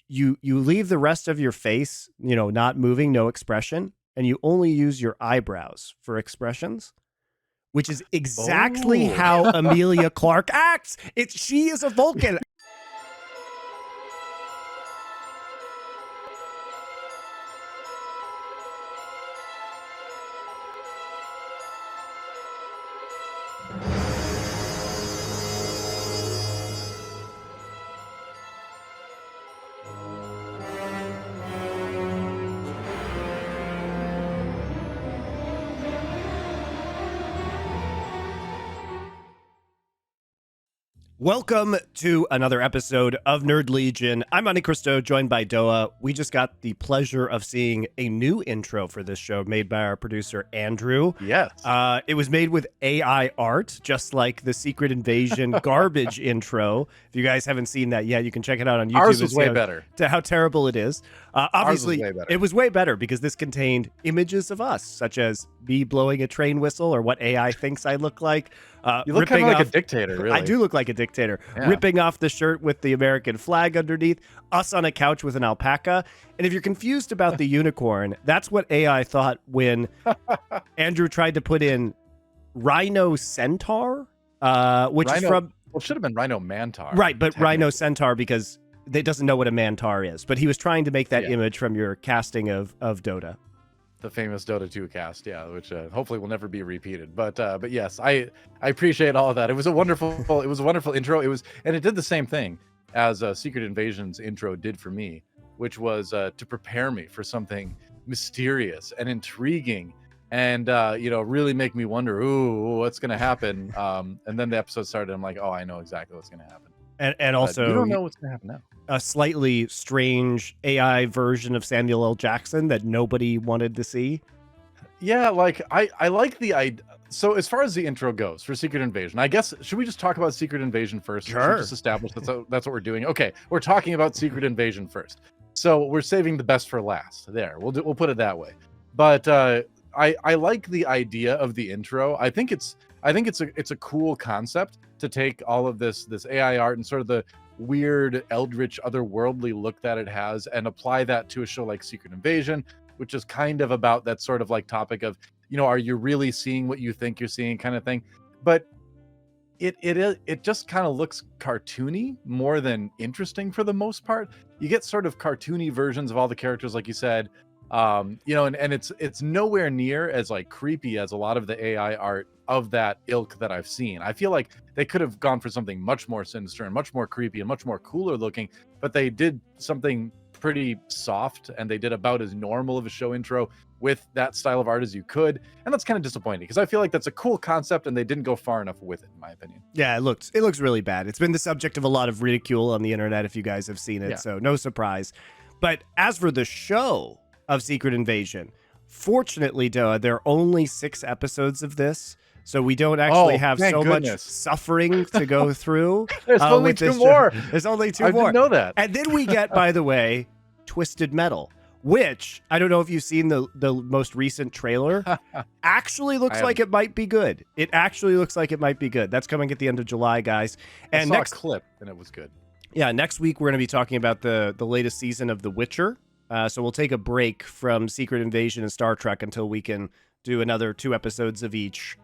you leave the rest of your face, not moving, no expression, and you only use your eyebrows for expressions, which is exactly how Emilia Clarke acts. She is a Vulcan. Welcome to another episode of Nerd Legion. I'm MonteCristo, joined by DoA. We just got the pleasure of seeing a new intro for this show made by our producer, Andrew. Yes. It was made with AI art, just like the Secret Invasion garbage intro. If you guys haven't seen that yet, you can check it out on YouTube. Ours was way better. To how terrible it is. Obviously, it was way better because this contained images of us, such as me blowing a train whistle or what AI thinks I look like. You look kind of like a dictator, really. I do look like a dictator. Yeah. Ripping off the shirt with the American flag underneath, us on a couch with an alpaca. And if you're confused about the unicorn, that's what AI thought when Andrew tried to put in Rhino Centaur, which is from... Well, it should have been Rhino Mantar. Right, but Rhino Centaur because they doesn't know what a Mantar is. But he was trying to make that image from your casting of Dota. The famous Dota 2 cast, which hopefully will never be repeated. But yes, I appreciate all of that. It was a wonderful intro. And it did the same thing as Secret Invasion's intro did for me, which was to prepare me for something mysterious and intriguing, and really make me wonder, what's gonna happen? And then the episode started. I'm like, I know exactly what's gonna happen. And also, you don't know what's gonna happen now. A slightly strange AI version of Samuel L. Jackson that nobody wanted to see. Yeah, like I like the idea. So as far as the intro goes for Secret Invasion, I guess, should we just talk about Secret Invasion first? Sure. Should we just establish that's what we're doing. Okay, we're talking about Secret Invasion first. So we're saving the best for last. There, we'll put it that way. But I like the idea of the intro. I think it's a cool concept to take all of this AI art and sort of the weird, eldritch, otherworldly look that it has and apply that to a show like Secret Invasion, which is kind of about that sort of like topic of, are you really seeing what you think you're seeing kind of thing. But it just kind of looks cartoony more than interesting for the most part. You get sort of cartoony versions of all the characters, like you said, and it's nowhere near as like creepy as a lot of the AI art of that ilk that I've seen. I feel like they could have gone for something much more sinister and much more creepy and much more cooler looking, but they did something pretty soft, and they did about as normal of a show intro with that style of art as you could, and that's kind of disappointing because I feel like that's a cool concept and they didn't go far enough with it, in my opinion. Yeah, it looks really bad. It's been the subject of a lot of ridicule on the internet if you guys have seen it, so no surprise. But as for the show of Secret Invasion, fortunately, DoA, there are only 6 episodes of this, so we don't actually have so much suffering to go through. There's only 2 more. There's only 2 more. I didn't know that. And then we get, by the way, Twisted Metal, which I don't know if you've seen the most recent trailer. Actually looks like it might be good. It actually looks like it might be good. That's coming at the end of July, guys. And I saw a clip, and it was good. Yeah, next week we're going to be talking about the latest season of The Witcher. So we'll take a break from Secret Invasion and Star Trek until we can do another 2 episodes of each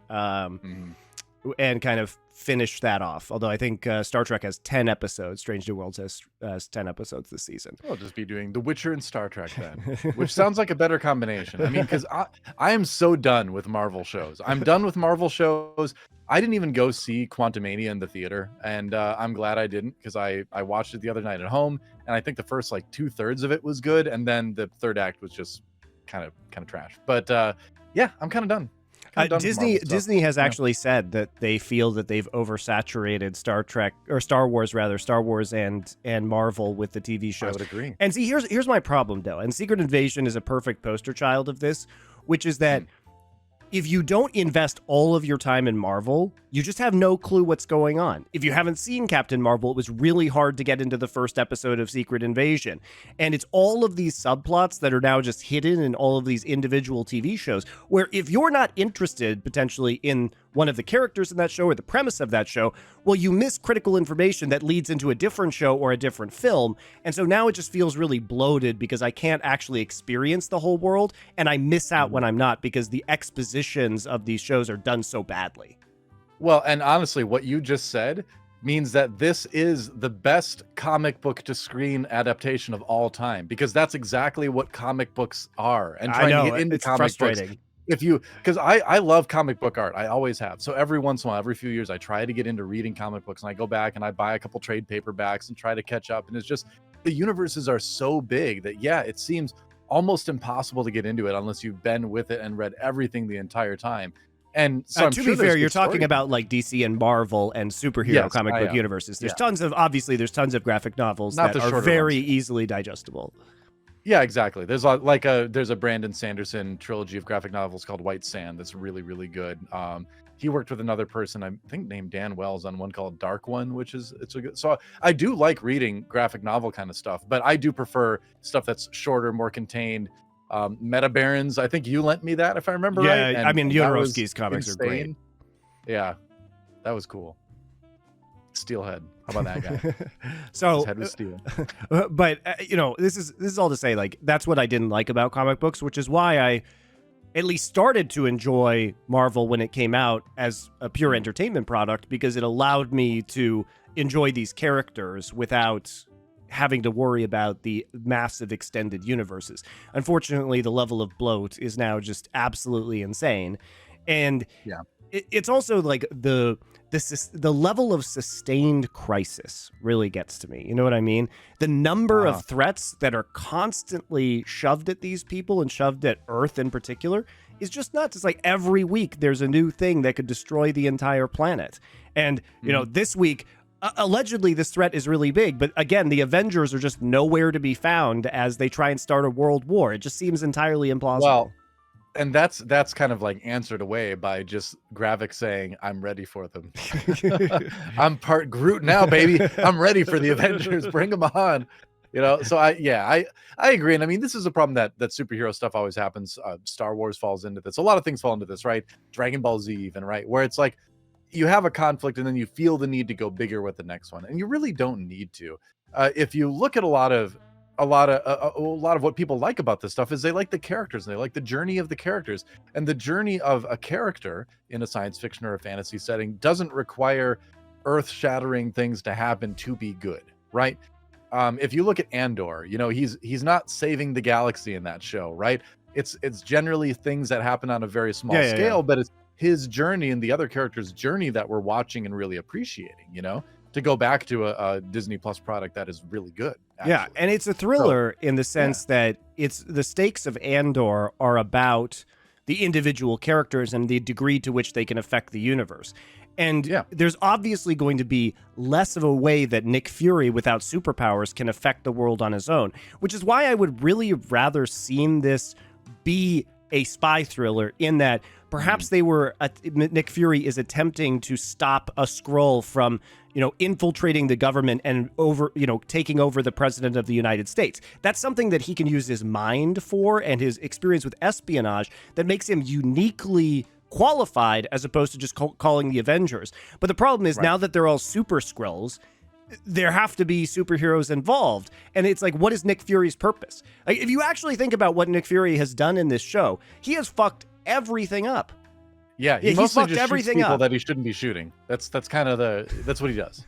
and kind of finish that off. Although I think Star Trek has 10 episodes. Strange New Worlds has 10 episodes this season. We'll just be doing The Witcher and Star Trek then, which sounds like a better combination. I mean, because I am so done with Marvel shows. I'm done with Marvel shows. I didn't even go see Quantumania in the theater, and I'm glad I didn't, because I watched it the other night at home, and I think the first like 2/3 of it was good, and then the third act was just kind of trash. But yeah, I'm kind of done. Disney has actually said that they feel that they've oversaturated Star Wars and Marvel with the TV shows. I would agree. And see, here's my problem though, and Secret Invasion is a perfect poster child of this, which is that if you don't invest all of your time in Marvel, you just have no clue what's going on. If you haven't seen Captain Marvel, it was really hard to get into the first episode of Secret Invasion. And it's all of these subplots that are now just hidden in all of these individual TV shows, where if you're not interested potentially in one of the characters in that show or the premise of that show, well, you miss critical information that leads into a different show or a different film. And so now it just feels really bloated because I can't actually experience the whole world, and I miss out when I'm not because the expositions of these shows are done so badly. Well, and honestly, what you just said means that this is the best comic book to screen adaptation of all time, because that's exactly what comic books are. And trying to get into it's comic frustrating. books, because I love comic book art, I always have. So every once in a while, every few years, I try to get into reading comic books, and I go back and I buy a couple trade paperbacks and try to catch up. And it's just, the universes are so big that, yeah, it seems almost impossible to get into it unless you've been with it and read everything the entire time. And so to be fair, you're talking about like DC and Marvel and superhero comic book universes. There's tons of graphic novels that are very easily digestible. Yeah, exactly. There's a Brandon Sanderson trilogy of graphic novels called White Sand that's really, really good. He worked with another person, I think named Dan Wells, on one called Dark One, it's a good. So I do like reading graphic novel kind of stuff, but I do prefer stuff that's shorter, more contained. Meta Barons, I think you lent me that, if I remember right. Yeah, I mean, Jodorowsky's comics are great. Yeah, that was cool. Steelhead, how about that guy? So his head was steel. But this is all to say, like, that's what I didn't like about comic books, which is why I at least started to enjoy Marvel when it came out as a pure entertainment product, because it allowed me to enjoy these characters without having to worry about the massive extended universes. Unfortunately, the level of bloat is now just absolutely insane. And it's also like the level of sustained crisis really gets to me. You know what I mean? The number of threats that are constantly shoved at these people and shoved at Earth in particular is just nuts. It's like every week there's a new thing that could destroy the entire planet. And, this week, allegedly this threat is really big, but again, the Avengers are just nowhere to be found as they try and start a world war. It just seems entirely implausible. Well, and that's kind of like answered away by just Gravik saying, "I'm ready for them. I'm part Groot now, baby. I'm ready for the Avengers. Bring them on." So I agree. And I mean, this is a problem that superhero stuff always happens. Star Wars falls into this. A lot of things fall into this, right? Dragon Ball Z even, right? Where it's like, you have a conflict and then you feel the need to go bigger with the next one, and you really don't need to. If you look at a lot of what people like about this stuff is they like the characters, and they like the journey of the characters, and the journey of a character in a science fiction or a fantasy setting doesn't require earth-shattering things to happen to be good, right? If you look at Andor, he's not saving the galaxy in that show, right? It's generally things that happen on a very small scale, but it's his journey and the other characters' journey that we're watching and really appreciating, to go back to a Disney Plus product that is really good. Actually. Yeah, and it's a thriller in the sense that it's the stakes of Andor are about the individual characters and the degree to which they can affect the universe. And there's obviously going to be less of a way that Nick Fury without superpowers can affect the world on his own, which is why I would really rather seen this be a spy thriller, in that perhaps Nick Fury is attempting to stop a Skrull from, infiltrating the government and taking over the president of the United States. That's something that he can use his mind for, and his experience with espionage that makes him uniquely qualified, as opposed to just calling the Avengers. But the problem is, now that they're all super Skrulls, there have to be superheroes involved. And it's like, what is Nick Fury's purpose? Like, if you actually think about what Nick Fury has done in this show, he has fucked everything up. Yeah, he mostly just shoots people that he shouldn't be shooting. That's kind of that's what he does.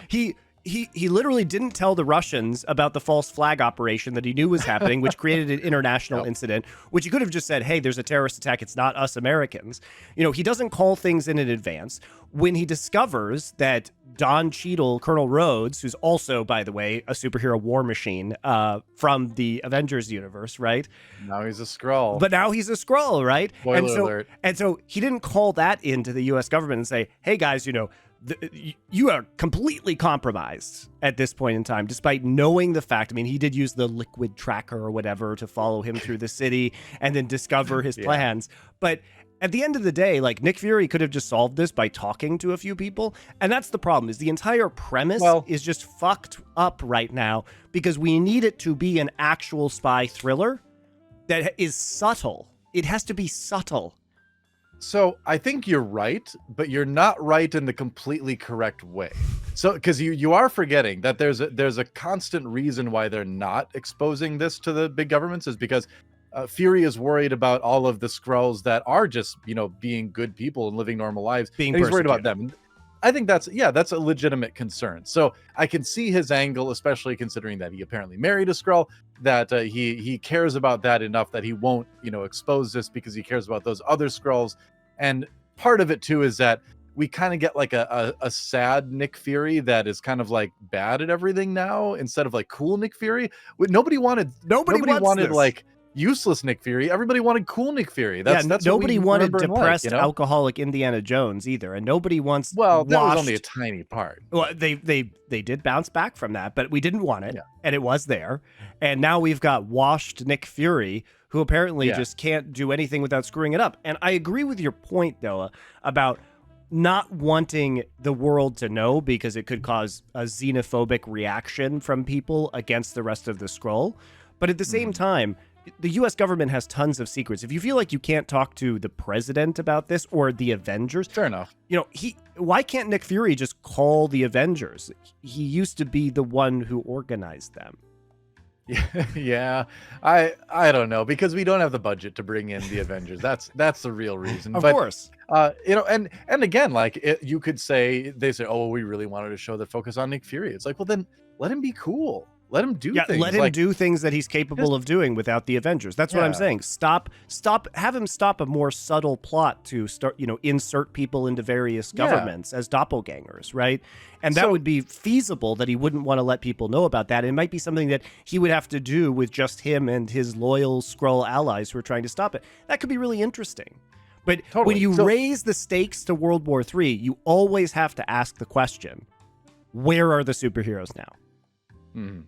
He literally didn't tell the Russians about the false flag operation that he knew was happening, which created an international incident, which he could have just said, hey, there's a terrorist attack. It's not us Americans. He doesn't call things in advance. When he discovers that Don Cheadle, Colonel Rhodes, who's also, by the way, a superhero war machine from the Avengers universe, right? Now he's a Skrull. But now he's a Skrull, right? Spoiler alert. And so he didn't call that into the U.S. government and say, hey, guys, you are completely compromised at this point in time, despite knowing the fact. I mean, he did use the liquid tracker or whatever to follow him through the city and then discover his plans. But at the end of the day, like, Nick Fury could have just solved this by talking to a few people. And that's the problem, is the entire premise is just fucked up right now, because we need it to be an actual spy thriller that is subtle. It has to be subtle. So I think you're right, but you're not right in the completely correct way. So because you are forgetting that there's a constant reason why they're not exposing this to the big governments is because Fury is worried about all of the Skrulls that are just being good people and living normal lives. Being and he's worried about persecuted. them. I think that's a legitimate concern. So I can see his angle, especially considering that he apparently married a Skrull, that he cares about that enough that he won't expose this because he cares about those other Skrulls. And part of it too is that we kind of get like a sad Nick Fury that is kind of like bad at everything now instead of like cool Nick Fury. Nobody wanted this. like useless Nick Fury. Everybody wanted cool Nick Fury. That's nobody what we wanted remember in life, depressed alcoholic Indiana Jones either, and nobody wants. Well, that was only a tiny part. Well, they did bounce back from that, but we didn't want it, and it was there. And now we've got washed Nick Fury, who apparently just can't do anything without screwing it up. And I agree with your point, Doa, about not wanting the world to know because it could cause a xenophobic reaction from people against the rest of the Skrull. But at the same time, the U.S. government has tons of secrets. If you feel like you can't talk to the president about this or the Avengers, fair enough. Why can't Nick Fury just call the Avengers? He used to be the one who organized them. Yeah, I don't know, because we don't have the budget to bring in the Avengers. That's the real reason. Of course. And again, like you could say, they say, oh, we really wanted to show the focus on Nick Fury. It's like, well, then let him be cool. Let him do things. Let him do things that he's capable of doing without the Avengers. That's what I'm saying. Have him stop a more subtle plot to start, insert people into various governments as doppelgangers, right? And that would be feasible, that he wouldn't want to let people know about that. It might be something that he would have to do with just him and his loyal Skrull allies who are trying to stop it. That could be really interesting. But when you raise the stakes to World War III, you always have to ask the question, where are the superheroes now? Mm-hmm.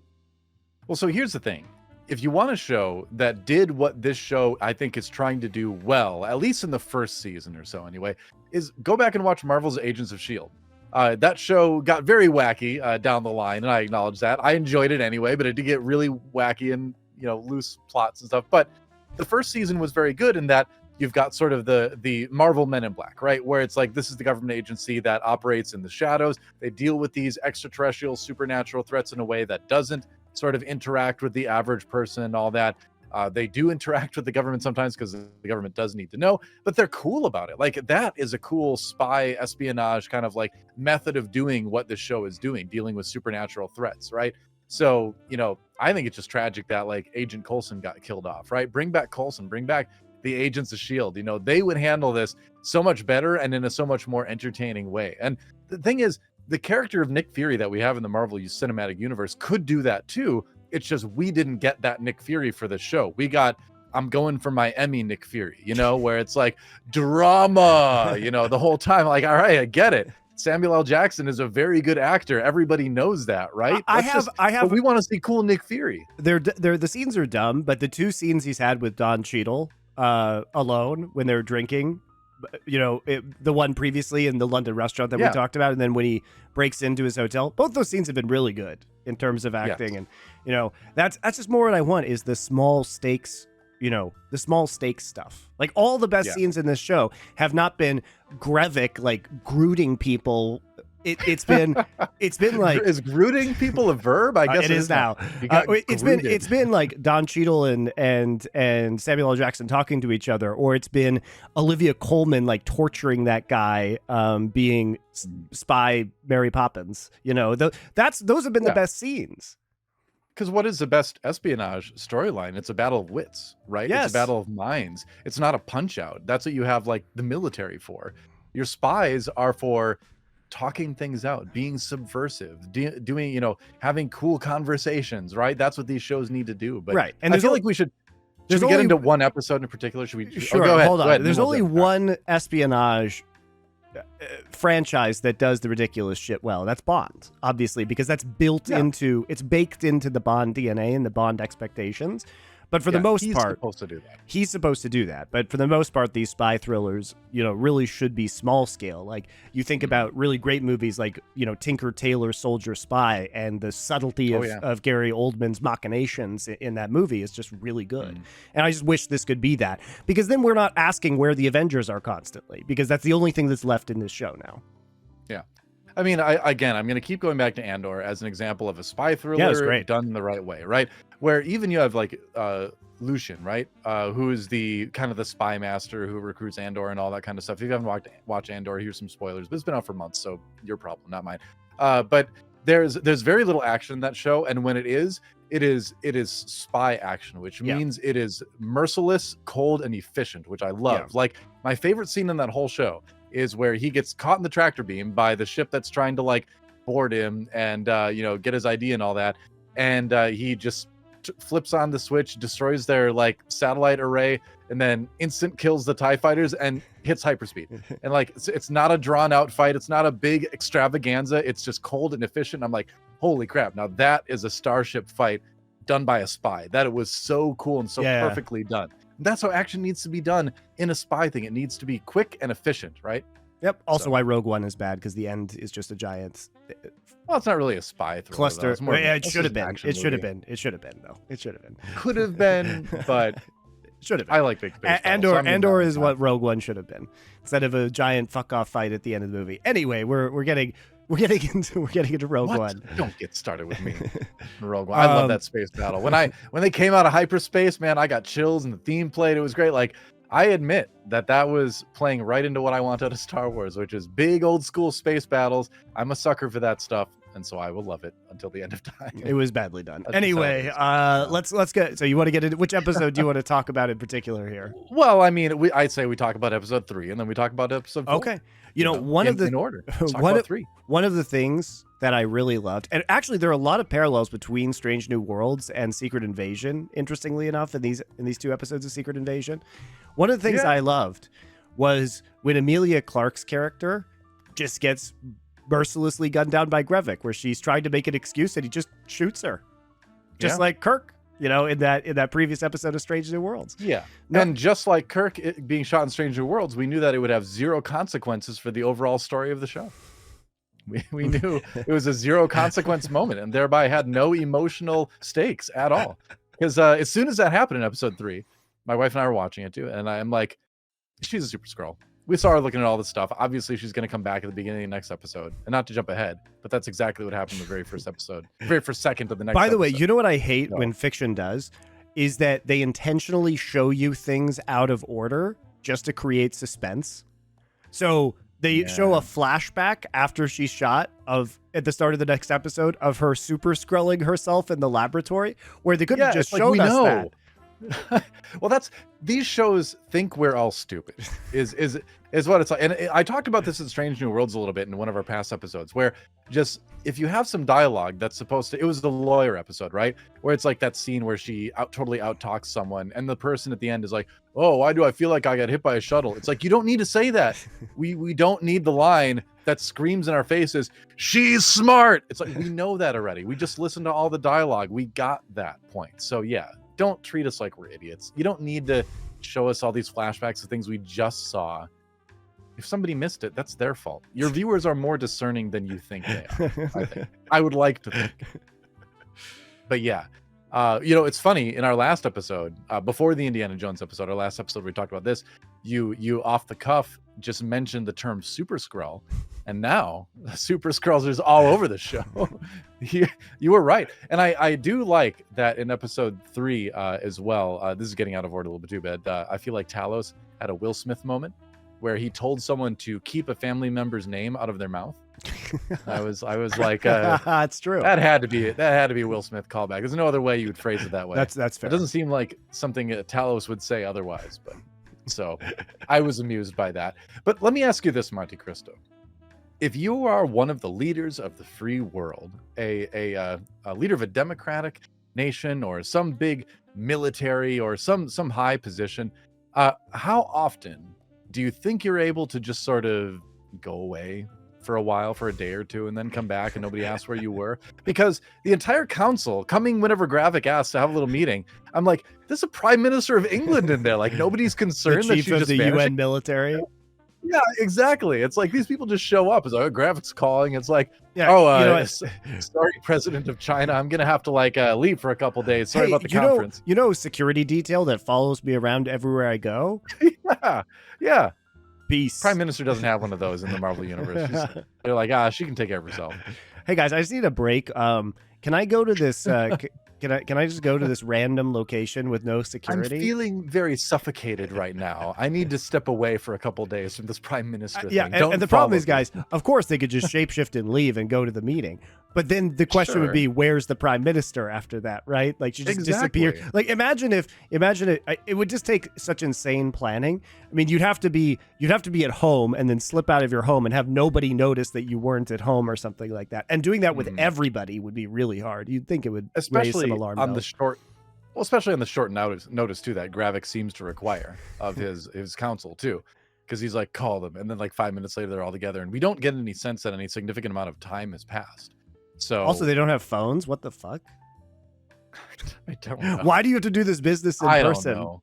Well, so here's the thing. If you want a show that did what this show, I think, is trying to do well, at least in the first season or so anyway, is go back and watch Marvel's Agents of S.H.I.E.L.D. That show got very wacky down the line, and I acknowledge that. I enjoyed it anyway, but it did get really wacky and, loose plots and stuff. But the first season was very good in that you've got sort of the Marvel Men in Black, right? Where it's like, this is the government agency that operates in the shadows. They deal with these extraterrestrial, supernatural threats in a way that doesn't sort of interact with the average person and all that. They do interact with the government sometimes because the government does need to know, but they're cool about it. Like, that is a cool spy espionage kind of like method of doing what this show is doing, dealing with supernatural threats, right? So, I think it's just tragic that like Agent Coulson got killed off, right? Bring back Coulson, bring back the Agents of S.H.I.E.L.D. They would handle this so much better and in a so much more entertaining way. And the thing is, the character of Nick Fury that we have in the Marvel Cinematic Universe could do that too. It's just we didn't get that Nick Fury for the show. We got, I'm going for my Emmy Nick Fury, where it's like drama, the whole time. Like, all right, I get it. Samuel L. Jackson is a very good actor. Everybody knows that, right? But we want to see cool Nick Fury. The scenes are dumb, but the two scenes he's had with Don Cheadle alone when they're drinking, the one previously in the London restaurant that we talked about, and then when he breaks into his hotel, both those scenes have been really good in terms of acting. Yes. And that's just more what I want, is the small stakes, the small stakes stuff. Like, all the best scenes in this show have not been Grevik like grooting people. It's been like, is grooting people a verb? I guess it is now. It's been like Don Cheadle and Samuel L. Jackson talking to each other, or it's been Olivia Colman like torturing that guy, being spy Mary Poppins. Those have been the best scenes. Because what is the best espionage storyline? It's a battle of wits, right? Yes. It's a battle of minds. It's not a punch out. That's what you have like the military for. Your spies are for talking things out, being subversive, doing, having cool conversations, right? That's what these shows need to do. But right. And I feel like we should get into one episode in particular? Should we? Sure. Go ahead. Hold on. Go ahead. There's only one espionage franchise that does the ridiculous shit well. That's Bond, obviously, because that's baked into the Bond DNA and the Bond expectations. But for the most part, supposed to do that. He's supposed to do that. But for the most part, these spy thrillers, really should be small scale. Like you think about really great movies like, Tinker Tailor Soldier Spy, and the subtlety of Gary Oldman's machinations in that movie is just really good. And I just wish this could be that, because then we're not asking where the Avengers are constantly, because that's the only thing that's left in this show now. Yeah. I mean, I'm going to keep going back to Andor as an example of a spy thriller done the right way, right? Where even you have like Lucian, right? Who is the kind of the spy master who recruits Andor and all that kind of stuff. If you haven't watched Andor, here's some spoilers, but it's been out for months, so your problem, not mine. But there's very little action in that show, and when it is spy action, which means it is merciless, cold, and efficient, which I love. Yeah. Like my favorite scene in that whole show is where he gets caught in the tractor beam by the ship that's trying to like board him and get his ID and all that, and he just flips on the switch, destroys their like satellite array, and then instant kills the TIE fighters and hits hyperspeed. And like it's not a drawn out fight, it's not a big extravaganza, it's just cold and efficient. I'm like, holy crap, now that is a starship fight done by a spy. That it was so cool and so perfectly done. That's how action needs to be done in a spy thing. It needs to be quick and efficient, right? Yep. Also, why Rogue One is bad, because the end is just a giant. Well, it's not really a spy thriller, cluster. It should have been. It should have been. been. It should have been, though. It should have been. Could have been, but should have been. I like big space. Andor is what Rogue One should have been, instead of a giant fuck off fight at the end of the movie. Anyway, we're getting into Rogue One. Don't get started with me. Rogue One. I love that space battle. When they came out of hyperspace, man, I got chills, and the theme played. It was great. Like, I admit that was playing right into what I want out of Star Wars, which is big old school space battles. I'm a sucker for that stuff, and so I will love it until the end of time. It was badly done. Anyway, let's get. So you want to get into which episode do you want to talk about in particular here? Well, I mean, I'd say we talk about episode 3, and then we talk about episode 4. Okay. One of the things that I really loved, and actually there are a lot of parallels between Strange New Worlds and Secret Invasion, interestingly enough, in these 2 episodes of Secret Invasion. One of the things I loved was when Emilia Clarke's character just gets mercilessly gunned down by Grevik, where she's trying to make an excuse and he just shoots her. Just like Kirk, in that previous episode of Strange New Worlds. Yeah. And just like Kirk being shot in Strange New Worlds, we knew that it would have 0 consequences for the overall story of the show. We knew it was a 0 consequence moment, and thereby had no emotional stakes at all. Because as soon as that happened in episode 3, my wife and I were watching it too, and I'm like, she's a super Skrull. We saw her looking at all this stuff. Obviously, she's going to come back at the beginning of the next episode. And not to jump ahead, but that's exactly what happened in the very first episode, very first second of the next episode. By the way, you know what I hate when fiction does? Is that they intentionally show you things out of order just to create suspense. So they show a flashback after she's shot at the start of the next episode of her super Skrulling herself in the laboratory, where they could have just shown us that. Well, these shows think we're all stupid is what it's like. And I talked about this in Strange New Worlds a little bit in one of our past episodes, where just if you have some dialogue that's supposed to, it was the lawyer episode, right, where it's like that scene where she totally out talks someone, and the person at the end is like, oh, why do I feel like I got hit by a shuttle? It's like, you don't need to say that. We don't need the line that screams in our faces, she's smart. It's like, we know that already. We just listened to all the dialogue. We got that point. So yeah, don't treat us like we're idiots. You don't need to show us all these flashbacks of things we just saw. If somebody missed it, that's their fault. Your viewers are more discerning than you think they are. I think. I would like to think. But yeah, it's funny. In our last episode, before the Indiana Jones episode, our last episode, we talked about this. You off the cuff just mentioned the term Super Skrull, and now Super Skrulls is all over the show. You were right, and I do like that in episode 3 as well. This is getting out of order a little bit too bad. I feel like Talos had a Will Smith moment where he told someone to keep a family member's name out of their mouth. I was like, it's true. That had to be a Will Smith callback. There's no other way you would phrase it that way. That's fair. It doesn't seem like something Talos would say otherwise, but so I was amused by that. But let me ask you this, MonteCristo. If you are one of the leaders of the free world, a leader of a democratic nation or some big military or some high position, how often do you think you're able to just sort of go away for a while, for a day or two, and then come back and nobody asked where you were? Because the entire council coming whenever Gravik asked to have a little meeting, I'm like, there's a Prime Minister of England in there. Like, nobody's concerned the that chief she's of just the vanishing. UN military. Yeah, exactly. It's like these people just show up. It's like, oh, Gravik's calling. It's like, Yeah, sorry, President of China, I'm gonna have to leave for a couple days. Sorry about the conference. Security detail that follows me around everywhere I go. Yeah. Peace. Prime Minister doesn't have one of those in the Marvel universe. They're like, she can take care of herself. Hey guys, I just need a break. Can I go to this? Can I just go to this random location with no security? I'm feeling very suffocated right now. I need to step away for a couple days from this Prime Minister thing. And the problem is, guys, of course they could just shapeshift and leave and go to the meeting. But then the question would be, where's the Prime Minister after that, right? Like, she just disappeared. Like, imagine it. It would just take such insane planning. I mean, you'd have to be at home and then slip out of your home and have nobody notice that you weren't at home or something like that. And doing that with everybody would be really hard. You'd think it would raise some alarm bells. Especially on the short notice too that Gravik seems to require of his council too. Because he's like, call them, and then like 5 minutes later they're all together, and we don't get any sense that any significant amount of time has passed. So also, they don't have phones. What the fuck? I don't know. Why do you have to do this business in person? I don't know.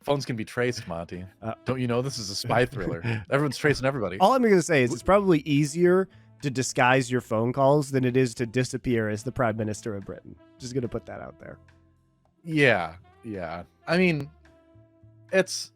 Phones can be traced, Monty. Don't you know this is a spy thriller? Everyone's tracing everybody. All I'm going to say is it's probably easier to disguise your phone calls than it is to disappear as the Prime Minister of Britain. Just going to put that out there. Yeah. I mean, it's...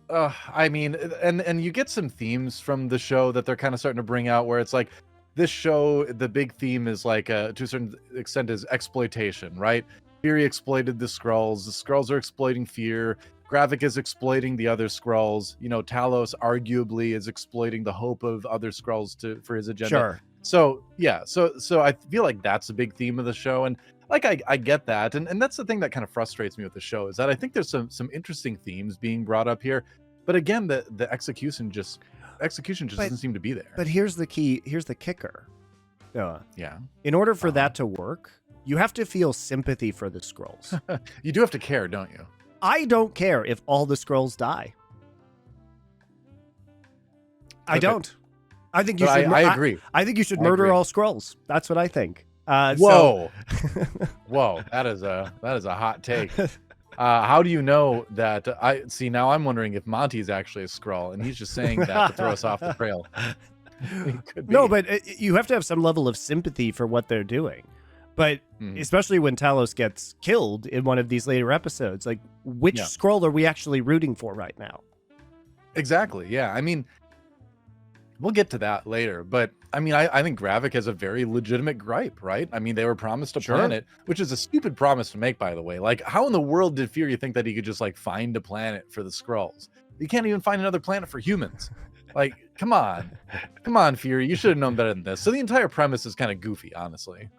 and you get some themes from the show that they're kind of starting to bring out, where it's like, this show, the big theme is like, to a certain extent, is exploitation, right? Fury exploited the Skrulls. The Skrulls are exploiting Fear. Gravik is exploiting the other Skrulls. You know, Talos arguably is exploiting the hope of other Skrulls for his agenda. Sure. So yeah, so I feel like that's a big theme of the show, and like I get that, and that's the thing that kind of frustrates me with the show, is that I think there's some interesting themes being brought up here, but again, the execution just doesn't seem to be there. But here's the key. Here's the kicker. Yeah. In order for that to work, you have to feel sympathy for the Skrulls. You do have to care, don't you? I don't care if all the Skrulls die. I don't. I think you should. I agree. I think you should murder all Skrulls. That's what I think. Whoa. That is a hot take. How do you know that? Now I'm wondering if Monty's actually a Skrull and he's just saying that to throw us off the trail. No, but you have to have some level of sympathy for what they're doing. But especially when Talos gets killed in one of these later episodes, like, which Skrull are we actually rooting for right now? Exactly. Yeah. I mean, we'll get to that later, but I mean, I think Gravik has a very legitimate gripe, right? I mean, they were promised a planet, which is a stupid promise to make, by the way. Like, how in the world did Fury think that he could just like find a planet for the Skrulls? You can't even find another planet for humans. Like, come on, Fury, you should have known better than this. So the entire premise is kind of goofy, honestly.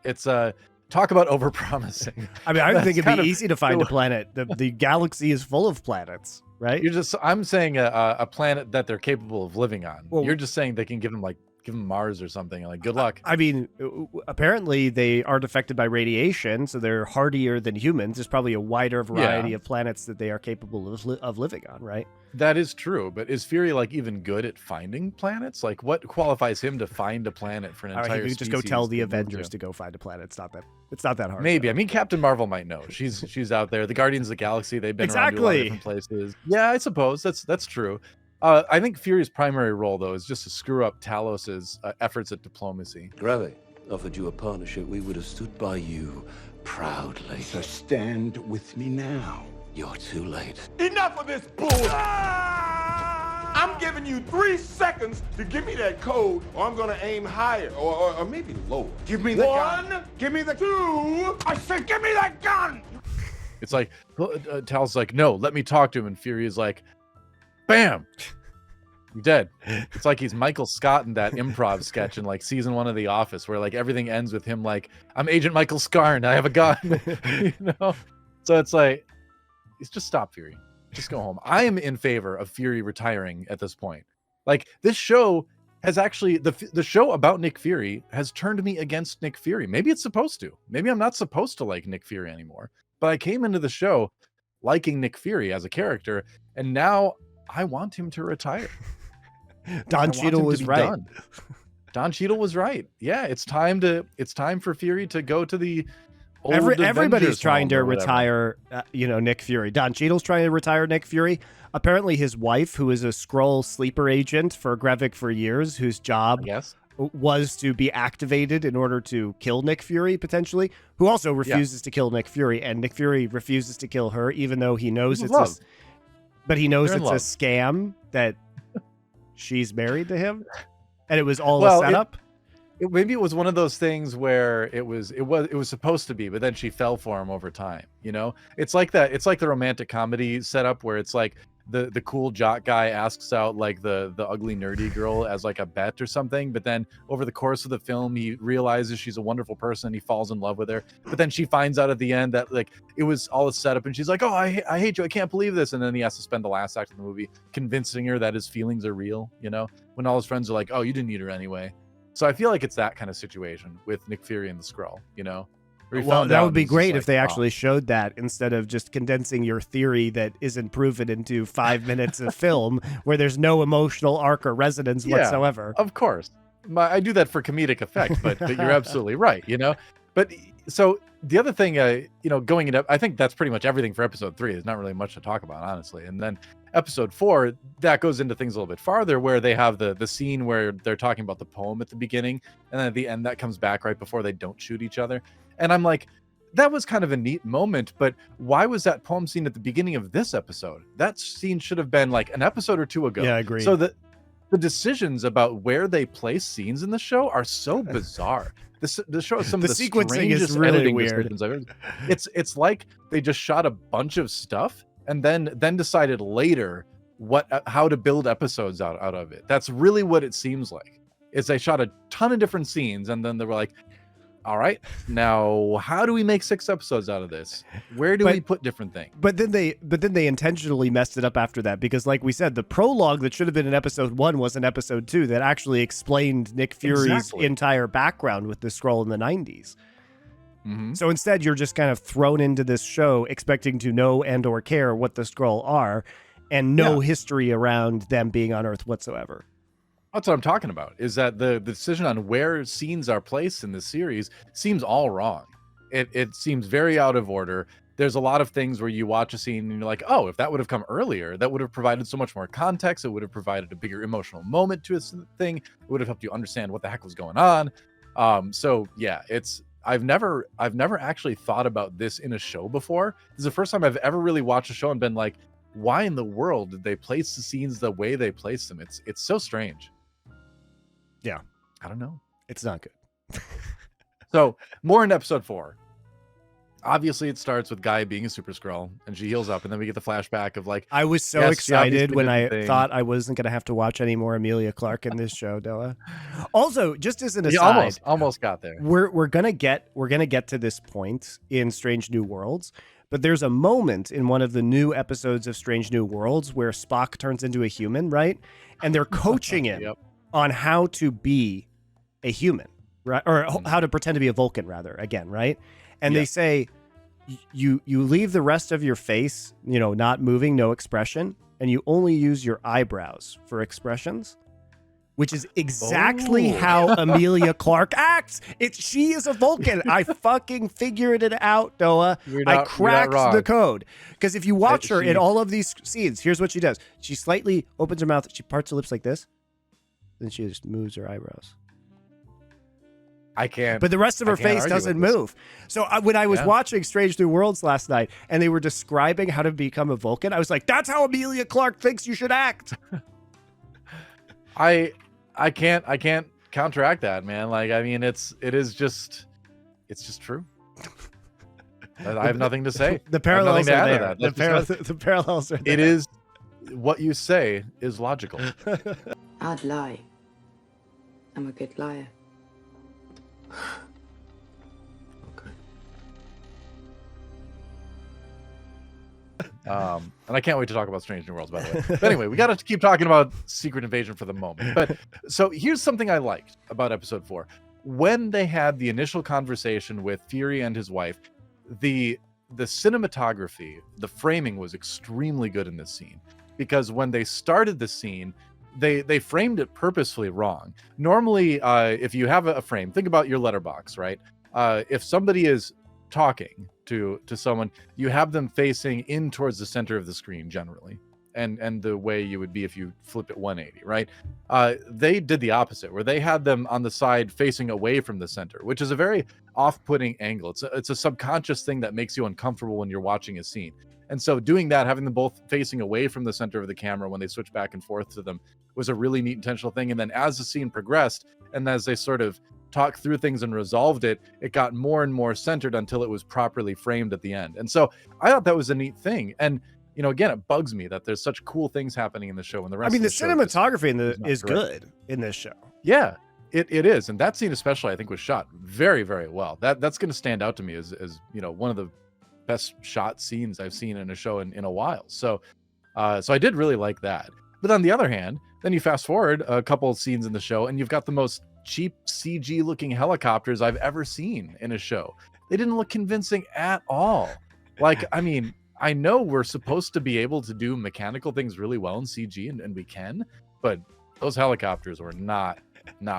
It's talk about overpromising. I mean, I would think it'd be easy to find a planet. The galaxy is full of planets, right? I'm saying a planet that they're capable of living on. Well, you're just saying they can give them Mars or something. Like, good luck. I mean, apparently they aren't affected by radiation, so they're hardier than humans. There's probably a wider variety of planets that they are capable of living on, right? That is true, but is Fury like even good at finding planets? Like, what qualifies him to find a planet for an entire species? You could just go tell the Avengers to go find a planet. It's not that hard. Maybe. I mean, Captain Marvel might know. She's out there. The Guardians of the Galaxy, they've been around to a lot of different places. Yeah, I suppose that's true. I think Fury's primary role, though, is just to screw up Talos's efforts at diplomacy. Gravik offered you a partnership. We would have stood by you proudly. So stand with me now. You're too late. Enough of this bull! I'm giving you 3 seconds to give me that code, or I'm gonna aim higher, or maybe lower. Give me the gun. 1, give me the 2. I said, give me that gun! It's like, Tal's like, no, let me talk to him. And Fury is like, bam! You're dead. It's like he's Michael Scott in that improv sketch in like season 1 of The Office, where like everything ends with him like, I'm Agent Michael Scarn, I have a gun. You know? So it's like, just stop, Fury. Just go home. I am in favor of Fury retiring at this point. Like, this show has actually, the show about Nick Fury has turned me against Nick Fury. Maybe it's supposed to. Maybe I'm not supposed to like Nick Fury anymore. But I came into the show liking Nick Fury as a character, and now I want him to retire. Don Cheadle was right. Done. Don Cheadle was right. Yeah, it's time for Fury to go to the old Everybody's Avengers trying to home or whatever. retire, Nick Fury. Don Cheadle's trying to retire Nick Fury. Apparently, his wife, who is a Skrull sleeper agent for Grevik for years, whose job Yes. was to be activated in order to kill Nick Fury, potentially, who also refuses to kill Nick Fury, and Nick Fury refuses to kill her, even though he knows They're it's a in love. scam that she's married to him, and it was all Well, a setup. Maybe it was one of those things where it was supposed to be, but then she fell for him over time. It's like that. It's like the romantic comedy setup where it's like the cool jock guy asks out like the ugly nerdy girl as like a bet or something, but then over the course of the film he realizes she's a wonderful person, he falls in love with her, but then she finds out at the end that like it was all a setup, and she's like, oh, I hate you, I can't believe this, and then he has to spend the last act of the movie convincing her that his feelings are real, when all his friends are like, oh, you didn't need her anyway. So I feel like it's that kind of situation with Nick Fury and the Skrull, Well, that would be great if they actually showed that instead of just condensing your theory that isn't proven into 5 minutes of film where there's no emotional arc or resonance whatsoever. Of course. I do that for comedic effect, but you're absolutely right, But so the other thing, going into, I think that's pretty much everything for episode 3. There's not really much to talk about, honestly. And then episode 4, that goes into things a little bit farther, where they have the scene where they're talking about the poem at the beginning, and then at the end that comes back right before they don't shoot each other. And I'm like, that was kind of a neat moment, but why was that poem scene at the beginning of this episode? That scene should have been like an episode or two ago. Yeah, I agree. So the decisions about where they place scenes in the show are so bizarre. The show has some of the sequencing is strangest really editing weird. decisions I've ever. It's like they just shot a bunch of stuff and then decided later how to build episodes out of it. That's really what it seems like. Is they shot a ton of different scenes and then they were like, all right, now how do we make 6 episodes out of this? Where do we put different things? But then they intentionally messed it up after that, because like we said, the prologue that should have been in episode 1 was in episode 2 that actually explained Nick Fury's entire background with the Skrull in the 90s. Mm-hmm. So instead you're just kind of thrown into this show expecting to know and or care what the Skrull are and no history around them being on Earth whatsoever. That's what I'm talking about, is that the decision on where scenes are placed in the series seems all wrong. It seems very out of order. There's a lot of things where you watch a scene and you're like, oh, if that would have come earlier, that would have provided so much more context. It would have provided a bigger emotional moment to a thing. It would have helped you understand what the heck was going on. So yeah, I've never actually thought about this in a show before. This is the first time I've ever really watched a show and been like, why in the world did they place the scenes the way they placed them? It's so strange. Yeah. I don't know. It's not good. So more in episode 4. Obviously it starts with Guy being a super Skrull and she heals up, and then we get the flashback of like, I was so yes, excited when I thing. thought I wasn't going to have to watch any more Emilia Clarke in this show, DoA. Also, just as an aside, almost got there. We're gonna get to this point in Strange New Worlds, but there's a moment in one of the new episodes of Strange New Worlds where Spock turns into a human, right? And they're coaching him on how to be a human, right? Or how to pretend to be a Vulcan, rather, again, right? And they say, you leave the rest of your face, not moving, no expression, and you only use your eyebrows for expressions, which is exactly how Emilia Clarke acts. She is a Vulcan. I fucking figured it out, DoA. I cracked the code. Because if you watch her in all of these scenes, here's what she does. She slightly opens her mouth, she parts her lips like this, then she just moves her eyebrows. I can't. But the rest of her face doesn't move. So when I was watching Strange New Worlds last night and they were describing how to become a Vulcan, I was like, that's how Emilia Clarke thinks you should act. I can't counteract that, man. Like, I mean, it's just true. I have nothing to say. The parallels are there. The parallels are there. It is what you say is logical. I'd lie. I'm a good liar. Okay. And I can't wait to talk about Strange New Worlds, by the way. But anyway, we got to keep talking about Secret Invasion for the moment. But so here's something I liked about episode 4. When they had the initial conversation with Fury and his wife, the cinematography, the framing was extremely good in this scene. Because when they started the scene, they framed it purposefully wrong. Normally, if you have a frame, think about your letterbox, right? If somebody is talking to someone, you have them facing in towards the center of the screen generally, and the way you would be if you flip it 180, right? They did the opposite, where they had them on the side facing away from the center, which is a very off-putting angle. It's a subconscious thing that makes you uncomfortable when you're watching a scene. And so doing that, having them both facing away from the center of the camera when they switch back and forth to them, was a really neat intentional thing. And then as the scene progressed, and as they sort of talked through things and resolved it, it got more and more centered until it was properly framed at the end. And so I thought that was a neat thing. And again, it bugs me that there's such cool things happening in the show, and the rest. I mean, of the show cinematography is good in this show. Yeah, it is, and that scene especially, I think, was shot very, very well. That's going to stand out to me as one of the best shot scenes I've seen in a show in a while. So I did really like that. But on the other hand, then you fast forward a couple of scenes in the show, and you've got the most cheap CG looking helicopters I've ever seen in a show. They didn't look convincing at all. Like, I mean, I know we're supposed to be able to do mechanical things really well in CG, and we can, but those helicopters were not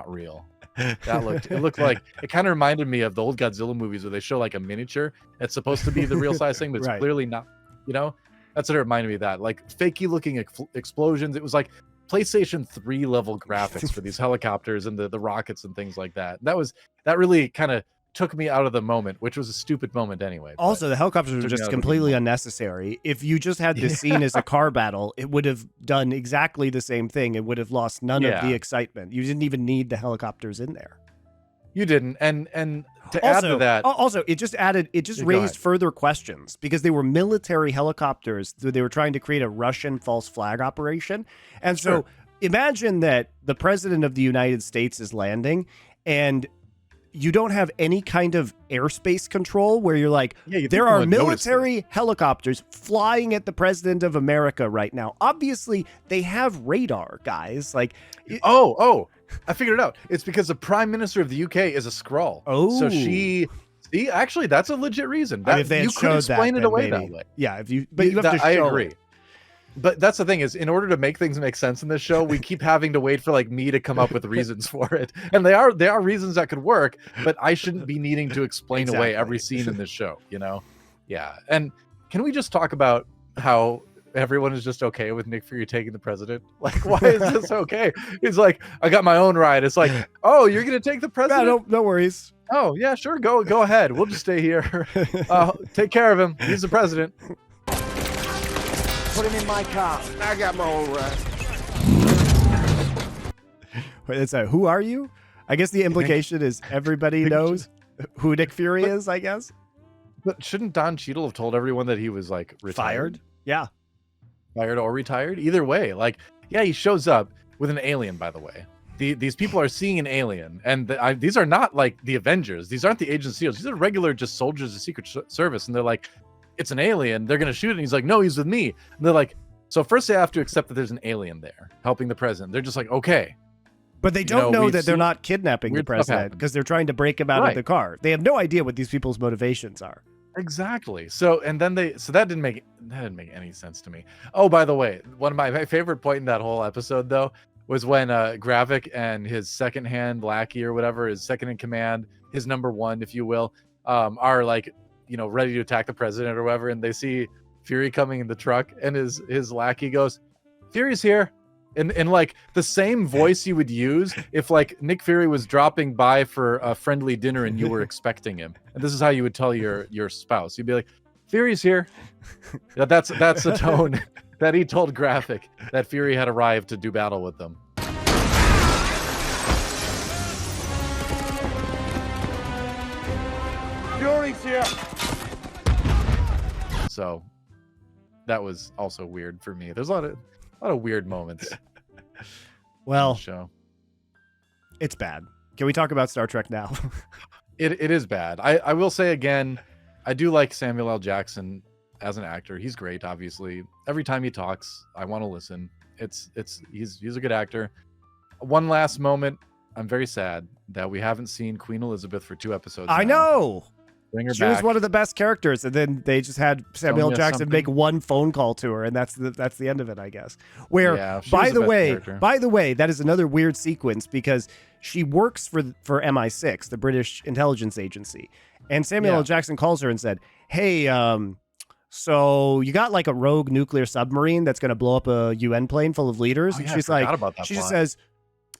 real. It looked like, it kind of reminded me of the old Godzilla movies where they show like a miniature that's supposed to be the real size thing, but it's Right. clearly not. That's what it reminded me of, that like fakey looking explosions. It was like PlayStation 3 level graphics for these helicopters and the rockets and things like that. That really kind of took me out of the moment, which was a stupid moment anyway. Also, the helicopters were just completely unnecessary. If you just had this scene as a car battle, it would have done exactly the same thing. It would have lost none of the excitement. You didn't even need the helicopters in there. You didn't. And to add to that, also it just raised further questions, because they were military helicopters. So they were trying to create a Russian false flag operation. And so imagine that the president of the United States is landing, and you don't have any kind of airspace control, where you're like, there are military helicopters flying at the president of America right now. Obviously, they have radar, guys. Like, I figured it out. It's because the prime minister of the UK is a Skrull. Oh, so actually, that's a legit reason. If they you could explain it away that way. Yeah, you have to show. I agree. But that's the thing, is in order to make things make sense in this show, we keep having to wait for like me to come up with reasons for it. And they are reasons that could work, but I shouldn't be needing to explain away every scene in this show, Yeah. And can we just talk about how everyone is just okay with Nick Fury taking the president? Like, why is this okay? He's like, I got my own ride. It's like, oh, you're going to take the president? Yeah, no worries. Oh, yeah, sure. Go ahead. We'll just stay here. Take care of him. He's the president. Put him in my car. I got my own ride. Wait, it's who are you? I guess the implication is everybody knows who Nick Fury is, I guess. But shouldn't Don Cheadle have told everyone that he was like retired? Fired? Yeah. Fired or retired? Either way. Like, yeah, he shows up with an alien, by the way. These people are seeing an alien, and these are not like the Avengers. These aren't the Agents of S.H.I.E.L.D. These are regular just soldiers of the Secret Service, and they're like, it's an alien. They're going to shoot it. And he's like, no, he's with me. And they're like, so first they have to accept that there's an alien there helping the president. They're just like, okay. But they don't know that they're not kidnapping the president, because they're trying to break him out of the car. They have no idea what these people's motivations are. Exactly. So that didn't make any sense to me. Oh, by the way, one of my favorite point in that whole episode though was when Gravik and his second-hand lackey or whatever, his second in command, his number one, if you will, are like, ready to attack the president or whatever, and they see Fury coming in the truck, and his lackey goes, "Fury's here," in like the same voice you would use if like Nick Fury was dropping by for a friendly dinner and you were expecting him. And this is how you would tell your spouse. You'd be like, "Fury's here." That's the tone that he told Gravik that Fury had arrived to do battle with them. Fury's here. So that was also weird for me. There's a lot of weird moments. Well, show. It's bad. Can we talk about Star Trek now? It is bad. I will say again, I do like Samuel L. Jackson as an actor. He's great, obviously. Every time he talks, I want to listen. He's a good actor. One last moment. I'm very sad that we haven't seen Queen Elizabeth for 2 episodes. I know. Bring her She was back. one of the best characters, and then they just had Samuel Sonya Jackson something. make one phone call to her, and that's the end of it, I guess. Where, Yeah, she by was the the best way, character. that is another weird sequence because she works for MI6, the British intelligence agency, and Samuel L. Jackson calls her and said, "Hey, so you got like a rogue nuclear submarine that's going to blow up a UN plane full of leaders?" Oh, And yeah, I she's forgot like, about that she just plot. says,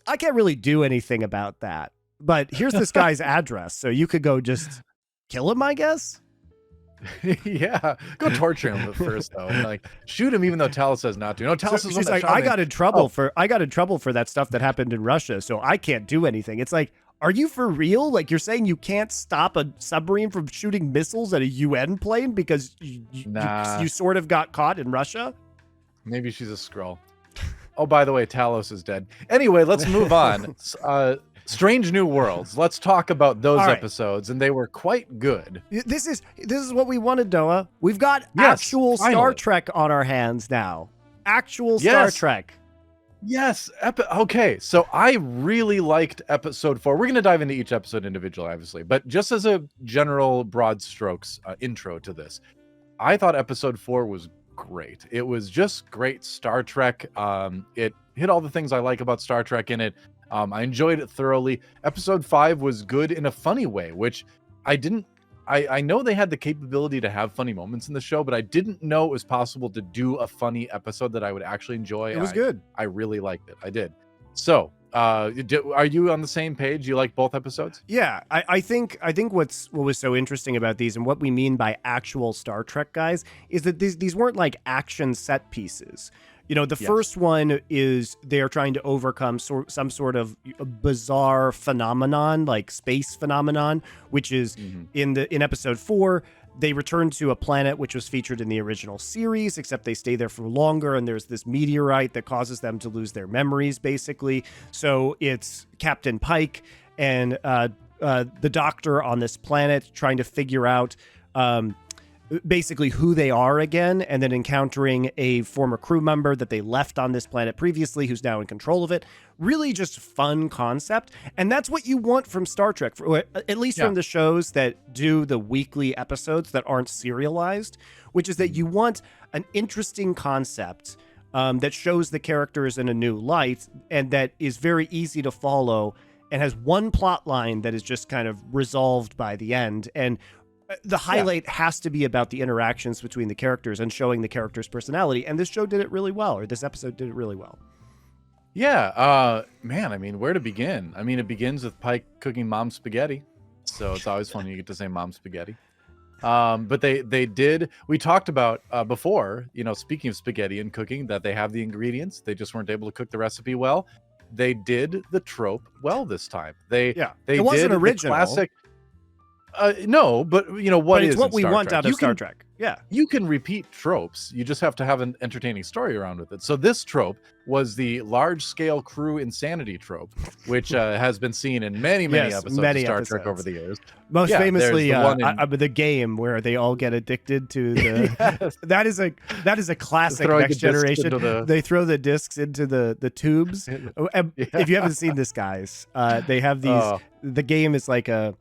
"I can't really do anything about that, but here's this guy's address, so you could go just kill him, I guess." Yeah, go torture him at first though, and like shoot him even though Talos says not to. No, Talos So is she's like, I got in trouble for that stuff that happened in Russia, so I can't do anything. It's like, are you for real? Like, you're saying you can't stop a submarine from shooting missiles at a UN plane because you sort of got caught in Russia? Maybe she's a Skrull. Oh, by the way, Talos is dead. Anyway, let's move on. Strange New Worlds. Let's talk about those All right. episodes, and they were quite good. This is what we wanted, DoA. We've got Yes, actual Star finally. Trek on our hands now. Actual Star Yes. Trek. Yes. Okay, so I really liked episode 4. We're going to dive into each episode individually, obviously, but just as a general broad strokes intro to this, I thought episode 4 was great. It was just great Star Trek. It hit all the things I like about Star Trek in it. I enjoyed it thoroughly. Episode 5 was good in a funny way, which I know they had the capability to have funny moments in the show, but I didn't know it was possible to do a funny episode that I would actually enjoy. It was good. I really liked it. I did. So, are you on the same page? You like both episodes? Yeah, I think what was so interesting about these and what we mean by actual Star Trek guys is that these weren't like action set pieces. You know, the first one is they are trying to overcome some sort of bizarre phenomenon, like space phenomenon, which is in episode 4. They return to a planet which was featured in the original series, except they stay there for longer, and there's this meteorite that causes them to lose their memories, basically. So it's Captain Pike and the Doctor on this planet trying to figure out basically who they are again, and then encountering a former crew member that they left on this planet previously who's now in control of it. Really just fun concept, and that's what you want from Star Trek, at least from the shows that do the weekly episodes that aren't serialized, which is that you want an interesting concept that shows the characters in a new light and that is very easy to follow and has one plot line that is just kind of resolved by the end. And the highlight has to be about the interactions between the characters and showing the character's personality. And this show did it really well, or this episode did it really well. Yeah. Man, I mean, where to begin? I mean, it begins with Pike cooking mom spaghetti. So it's always fun you get to say mom spaghetti. But they did, we talked about before, you know, speaking of spaghetti and cooking, that they have the ingredients. They just weren't able to cook the recipe well. They did the trope well this time. They it wasn't did original. The classic. No, but you know what but it's is what in we Star want Trek. out of Star Trek. Yeah. You can repeat tropes. You just have to have an entertaining story around with it. So this trope was the large-scale crew insanity trope, which has been seen in many episodes of Star Trek over the years. Most famously, the the game where they all get addicted to the. Yes. That is a classic Throwing Next the discs Generation. into the- They throw the discs into the tubes. If you haven't seen this, guys, they have these. Oh. The game is like a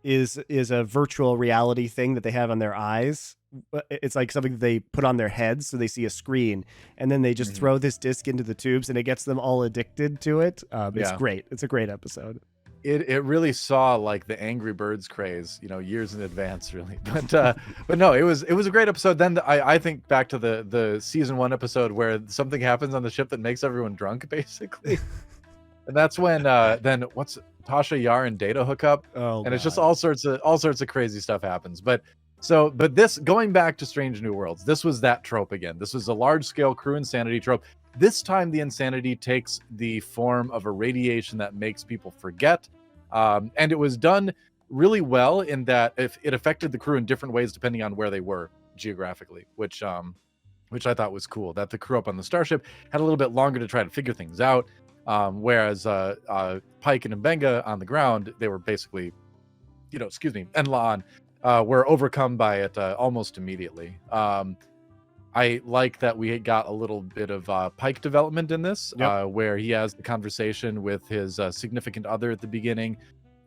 virtual reality thing that they have on their eyes. It's like something that they put on their heads so they see a screen, and then they just throw this disc into the tubes, and it gets them all addicted to it. It's great. It's a great episode. It really saw like the Angry Birds craze, you know, years in advance, really. But no, it was a great episode. Then I think back to the season 1 episode where something happens on the ship that makes everyone drunk, basically. And that's when then what's Tasha Yar and Data hook up, and it's just all sorts of crazy stuff happens. But this, going back to Strange New Worlds, this was that trope again. This was a large scale crew insanity trope. This time the insanity takes the form of a radiation that makes people forget, and it was done really well in that if it affected the crew in different ways depending on where they were geographically, which I thought was cool. That the crew up on the starship had a little bit longer to try to figure things out. Whereas Pike and Mbenga on the ground, they were basically, and La'an were overcome by it almost immediately. I like that we got a little bit of Pike development in this, where he has the conversation with his significant other at the beginning,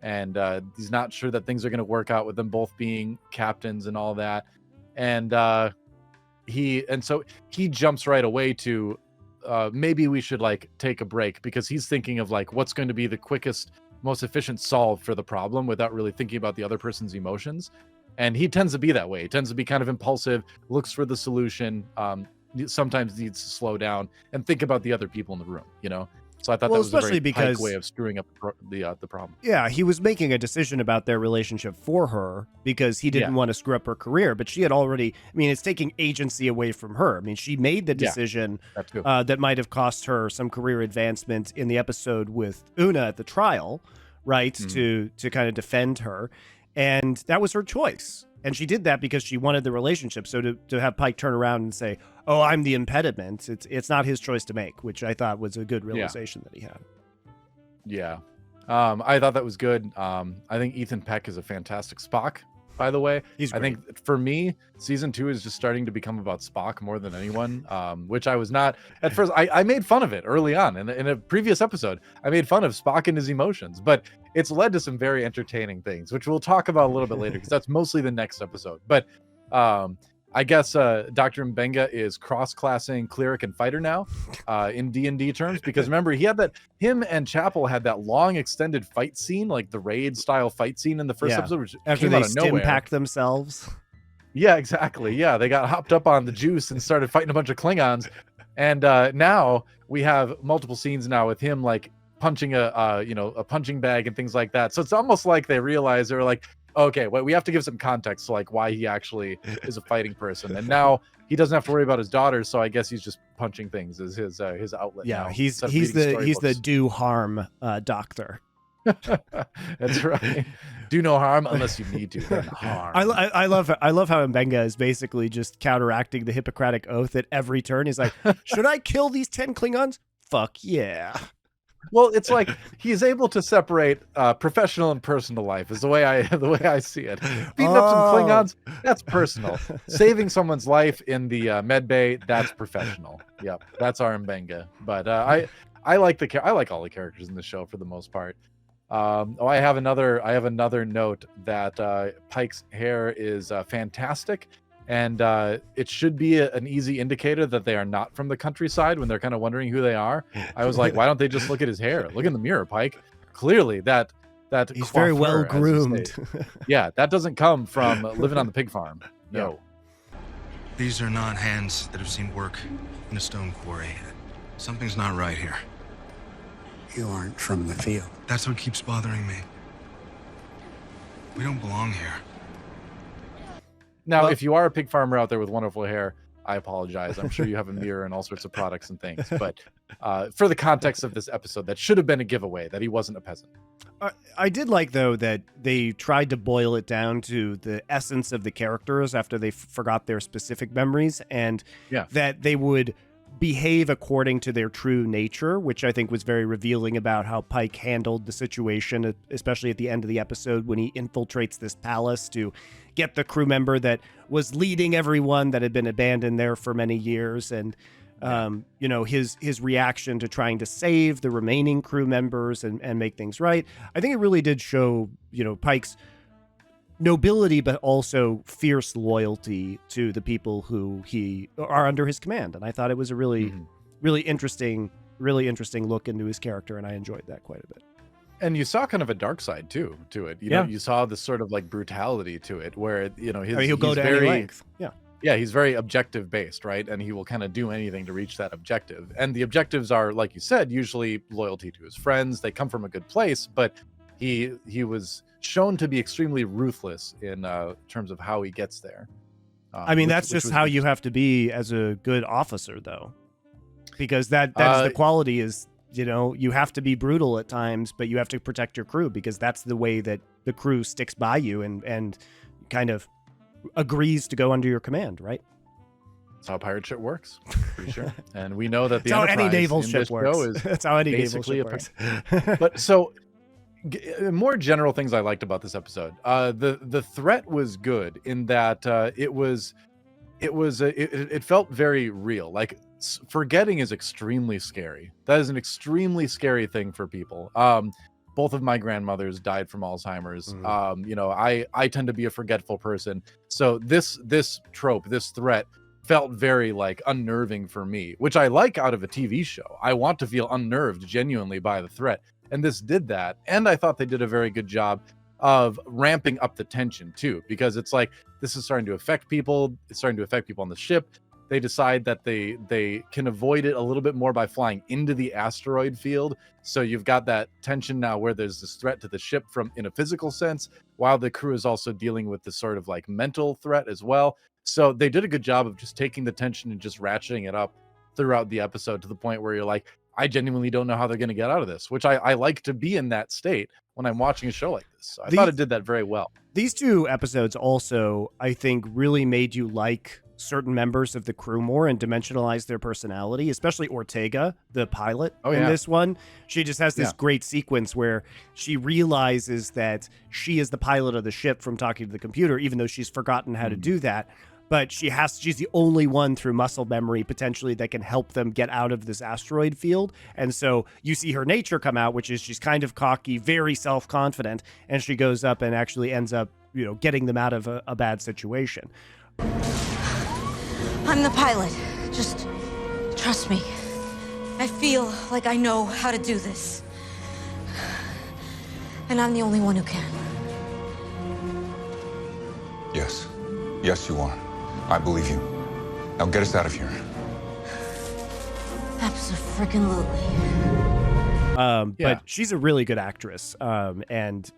and he's not sure that things are going to work out with them both being captains and all that. And so he jumps right away to maybe we should like take a break, because he's thinking of like what's going to be the quickest, most efficient solve for the problem without really thinking about the other person's emotions. And he tends to be that way. He tends to be kind of impulsive, looks for the solution, sometimes needs to slow down and think about the other people in the room, you know? So I thought that was a very Pike way of screwing up the problem. Yeah, he was making a decision about their relationship for her because he didn't want to screw up her career, but she had already, I mean, it's taking agency away from her. I mean, she made the decision that might have cost her some career advancement in the episode with Una at the trial, right? To kind of defend her. And that was her choice. And she did that because she wanted the relationship. So to have Pike turn around and say, "Oh, I'm the impediment," it's not his choice to make, which I thought was a good realization that he had. Yeah. I thought that was good. I think Ethan Peck is a fantastic Spock, by the way. He's great. I think for me, season 2 is just starting to become about Spock more than anyone, which I was not at first. I made fun of it early on in a previous episode. I made fun of Spock and his emotions, but it's led to some very entertaining things, which we'll talk about a little bit later, because that's mostly the next episode. But I guess Dr. Mbenga is cross-classing cleric and fighter now in D&D terms, because remember, him and Chapel had that long extended fight scene, like the raid style fight scene in the first episode, which after came they out of nowhere. stim-packed themselves. Yeah, exactly. Yeah, they got hopped up on the juice and started fighting a bunch of Klingons. And now we have multiple scenes now with him like punching a punching bag and things like that. So it's almost like they realize they're like, okay, well, we have to give some context to like why he actually is a fighting person. And now he doesn't have to worry about his daughter, so I guess he's just punching things as his outlet. Yeah, now, he's the do harm doctor. That's right. Do no harm unless you need to. Then harm. I love how Mbenga is basically just counteracting the Hippocratic Oath at every turn. He's like, should I kill these 10 Klingons? Fuck yeah. Well, it's like he's able to separate professional and personal life is the way I see it. Beating up some Klingons, that's personal. Saving someone's life in the med bay, that's professional. Yep, that's our Mbenga. But I like all the characters in the show for the most part. I have another note that Pike's hair is fantastic. And it should be an easy indicator that they are not from the countryside when they're kind of wondering who they are. I was like, why don't they just look at his hair? Look in the mirror, Pike. Clearly, that he's very well groomed. Yeah, that doesn't come from living on the pig farm. No. These are not hands that have seen work in a stone quarry. Something's not right here. You aren't from the field. That's what keeps bothering me. We don't belong here. Now, if you are a pig farmer out there with wonderful hair, I apologize. I'm sure you have a mirror and all sorts of products and things. But for the context of this episode, that should have been a giveaway that he wasn't a peasant. I did like, though, that they tried to boil it down to the essence of the characters after they forgot their specific memories, and that they would behave according to their true nature, which I think was very revealing about how Pike handled the situation, especially at the end of the episode when he infiltrates this palace to get the crew member that was leading everyone that had been abandoned there for many years. And, his reaction to trying to save the remaining crew members and make things right. I think it really did show, Pike's nobility, but also fierce loyalty to the people who are under his command. And I thought it was a really, really interesting look into his character. And I enjoyed that quite a bit. And you saw kind of a dark side to it. You know, you saw this sort of like brutality to it where, he'll go to any length. Yeah, he's very objective based, right? And he will kind of do anything to reach that objective. And the objectives are, like you said, usually loyalty to his friends. They come from a good place, but he was shown to be extremely ruthless in terms of how he gets there. That's just how you have to be as a good officer, though, because that is the quality is, you have to be brutal at times, but you have to protect your crew because that's the way that the crew sticks by you and kind of agrees to go under your command, right? That's how pirate ship works, pretty sure. And we know that the That's how Enterprise any naval ship works. That's how any naval ship works. But so more general things I liked about this episode. The threat was good in that it felt very real. Like forgetting is extremely scary. That is an extremely scary thing for people. both of my grandmothers died from Alzheimer's. You know, I tend to be a forgetful person. So this trope, this threat felt very like unnerving for me, which I like out of a TV show. I want to feel unnerved genuinely by the threat. And this did that. And I thought they did a very good job of ramping up the tension too, because it's like, this is starting to affect people. It's starting to affect people on the ship. They decide that they can avoid it a little bit more by flying into the asteroid field. So you've got that tension now where there's this threat to the ship from in a physical sense, while the crew is also dealing with this sort of like mental threat as well. So they did a good job of just taking the tension and just ratcheting it up throughout the episode to the point where you're like, I genuinely don't know how they're going to get out of this, which I like to be in that state when I'm watching a show like this. So I thought it did that very well. These two episodes also, I think, really made you like certain members of the crew more and dimensionalize their personality, especially Ortega, the pilot in this one. She just has this great sequence where she realizes that she is the pilot of the ship from talking to the computer, even though she's forgotten how to do that. But she's the only one through muscle memory potentially that can help them get out of this asteroid field. And so you see her nature come out, which is she's kind of cocky, very self-confident, and she goes up and actually ends up, you know, getting them out of a bad situation. I'm the pilot. Just trust me. I feel like I know how to do this. And I'm the only one who can. Yes. Yes, you are. I believe you. Now get us out of here. Abso-freaking-lutely. But she's a really good actress, and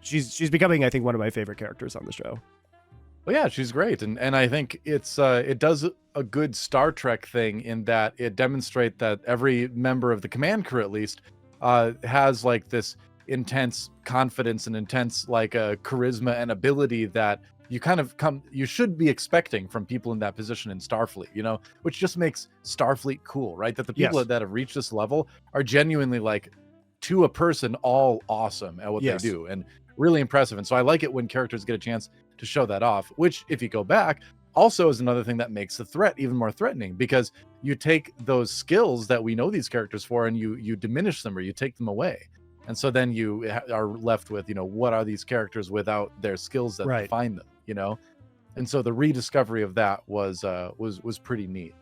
she's becoming, I think, one of my favorite characters on the show. Well, yeah, she's great, and I think it does a good Star Trek thing in that it demonstrates that every member of the command crew, at least, has like this intense confidence and intense like charisma and ability that you should be expecting from people in that position in Starfleet, you know, which just makes Starfleet cool, right? That the people that have reached this level are genuinely like, to a person, all awesome at what they do and really impressive. And so I like it when characters get a chance to show that off, which, if you go back, also is another thing that makes the threat even more threatening, because you take those skills that we know these characters for and you diminish them or you take them away. And so then you are left with, you know, what are these characters without their skills that define them, you know? And so the rediscovery of that was pretty neat.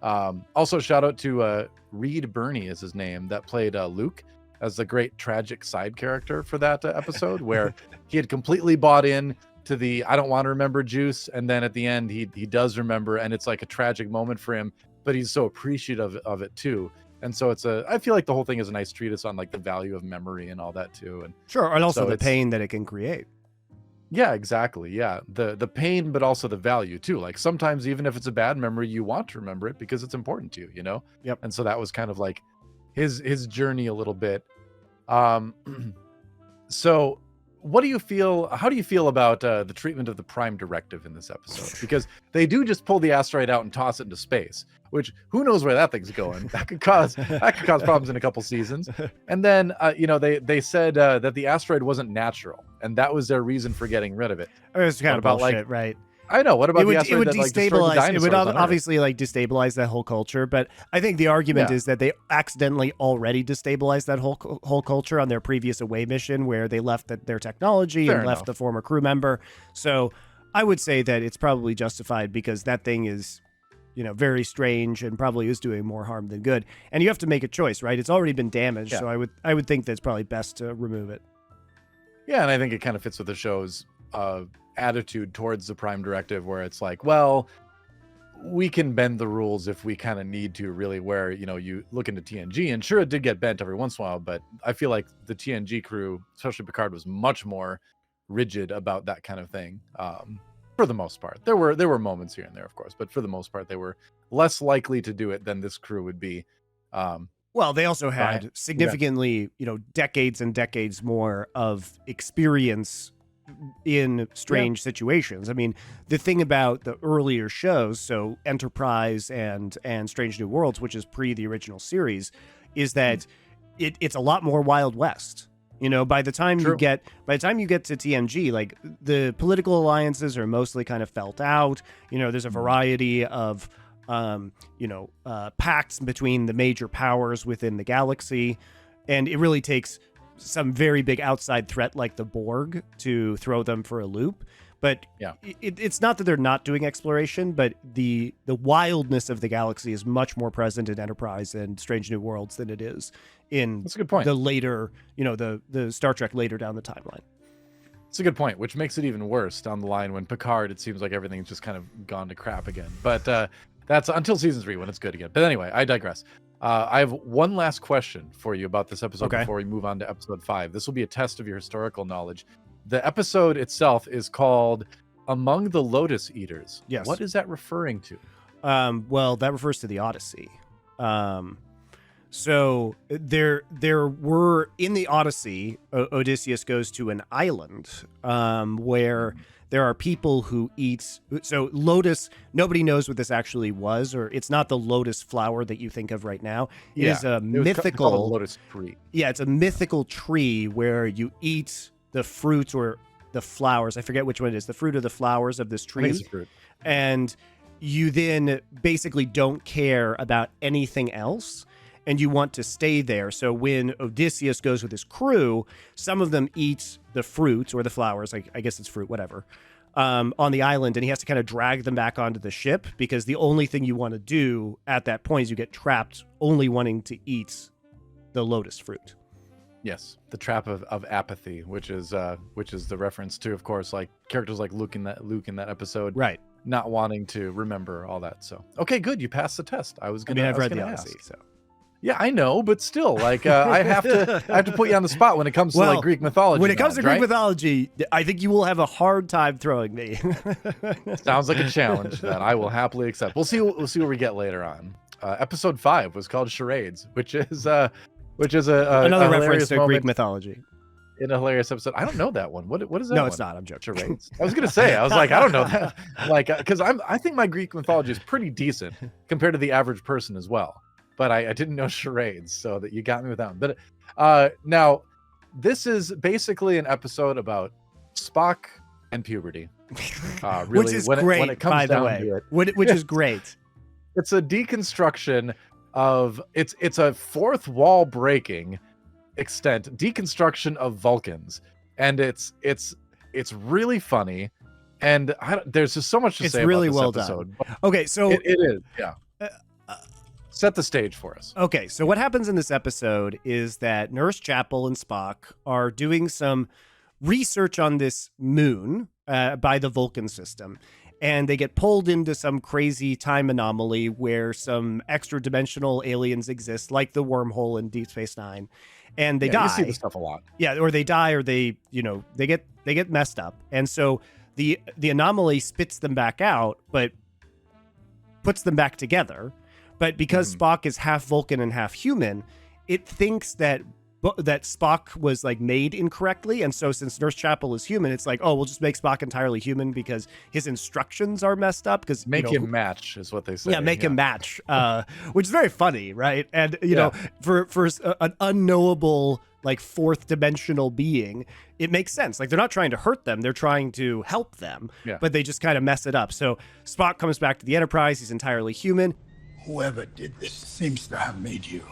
Also, shout out to Reed Birney is his name, that played Luke as the great tragic side character for that episode, where he had completely bought in to the I don't want to remember juice, and then at the end he does remember, and it's like a tragic moment for him, but he's so appreciative of it too. And so I feel like the whole thing is a nice treatise on like the value of memory and all that too. And sure, and also the pain that it can create. Yeah, exactly. Yeah, the pain, but also the value too. Like sometimes even if it's a bad memory, you want to remember it because it's important to you, you know? Yep. And so that was kind of like his journey a little bit. So how do you feel about the treatment of the Prime Directive in this episode? Because they do just pull the asteroid out and toss it into space, which who knows where that thing's going. That could cause problems in a couple seasons. And then they said that the asteroid wasn't natural, and that was their reason for getting rid of it. It was kind of bullshit, right? I know. What about the asteroid it would that destroyed the destabilize? dinosaurs It would on Earth? obviously like destabilize that whole culture. But I think the argument is that they accidentally already destabilized that whole culture on their previous away mission, where they left their technology and left the former crew member. So I would say that it's probably justified, because that thing is, you know, very strange and probably is doing more harm than good. And you have to make a choice, right? It's already been damaged, so I would think that it's probably best to remove it. Yeah, and I think it kind of fits with the show's attitude towards the Prime Directive, where it's like, well, we can bend the rules if we kind of need to, really, where, you know, you look into TNG, and sure, it did get bent every once in a while, but I feel like the TNG crew, especially Picard, was much more rigid about that kind of thing. For the most part, there were moments here and there, of course, but for the most part, they were less likely to do it than this crew would be. Well, they also had significantly, you know, decades and decades more of experience in strange situations. I mean, the thing about the earlier shows, so Enterprise and Strange New Worlds, which is pre the original series, is that it's a lot more Wild West. You know, by the time you get to TNG, like the political alliances are mostly kind of felt out. You know, there's a variety of pacts between the major powers within the galaxy, and it really takes some very big outside threat like the Borg to throw them for a loop. But it's not that they're not doing exploration, but the wildness of the galaxy is much more present in Enterprise and Strange New Worlds than it is in That's a good point. the later, the Star Trek later down the timeline. It's a good point, which makes it even worse down the line when Picard, it seems like everything's just kind of gone to crap again. But that's until season 3 when it's good again. But anyway, I digress. I have one last question for you about this episode before we move on to episode 5. This will be a test of your historical knowledge. The episode itself is called Among the Lotus Eaters. Yes. What is that referring to? Well, that refers to the Odyssey. So there were in the Odyssey, Odysseus goes to an island where there are people who eat. So lotus, nobody knows what this actually was, or it's not the lotus flower that you think of right now. It is a mythical called a lotus tree. Yeah, it's a mythical tree where you eat the fruit or the flowers. I forget which one it is. The fruit or the flowers of this tree. I think it's a fruit. And you then basically don't care about anything else. And you want to stay there. So when Odysseus goes with his crew, some of them eat the fruit or the flowers, I guess it's fruit, whatever, on the island. And he has to kind of drag them back onto the ship because the only thing you want to do at that point is you get trapped only wanting to eat the lotus fruit. Yes, the trap of apathy, which is the reference to, of course, like characters like Luke in that episode, right? Not wanting to remember all that. So okay, good, you passed the test. I've read the Odyssey, so. Yeah, I know, but still, like I have to put you on the spot when it comes to like Greek mythology. When it comes to Greek mythology, I think you will have a hard time throwing me. Sounds like a challenge that I will happily accept. We'll see what we get later on. Episode 5 was called Charades, which is another reference to Greek mythology. In a hilarious episode. I don't know that one. What is that? No, one? It's not. I'm joking. Charades. I was gonna say. I was like, I don't know that. Like, because I think my Greek mythology is pretty decent compared to the average person as well. But I didn't know charades, so that you got me with that one. But now, this is basically an episode about Spock and puberty. Really, which is when great, it comes by the down way. to it. Which is great. It's a deconstruction of it's a fourth wall breaking extent deconstruction of Vulcans, and it's really funny, and there's just so much to say. It's really about this well episode. done. Okay, so it is, yeah. Set the stage for us. Okay, so what happens in this episode is that Nurse Chapel and Spock are doing some research on this moon by the Vulcan system, and they get pulled into some crazy time anomaly where some extra-dimensional aliens exist, like the wormhole in Deep Space Nine, and they die. You see this stuff a lot. Yeah, or they die, or they get messed up, and so the anomaly spits them back out, but puts them back together. But because Spock is half Vulcan and half human, it thinks that Spock was like made incorrectly. And so since Nurse Chapel is human, it's like, oh, we'll just make Spock entirely human because his instructions are messed up. Because make him match is what they say. Yeah, make him match, which is very funny, right? And you know, for an unknowable like fourth dimensional being, it makes sense. Like they're not trying to hurt them, they're trying to help them, but they just kind of mess it up. So Spock comes back to the Enterprise, he's entirely human. Whoever did this seems to have made you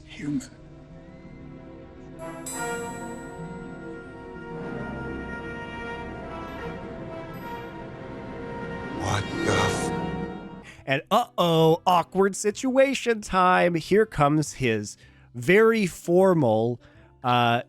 human. What the And awkward situation time. Here comes his very formal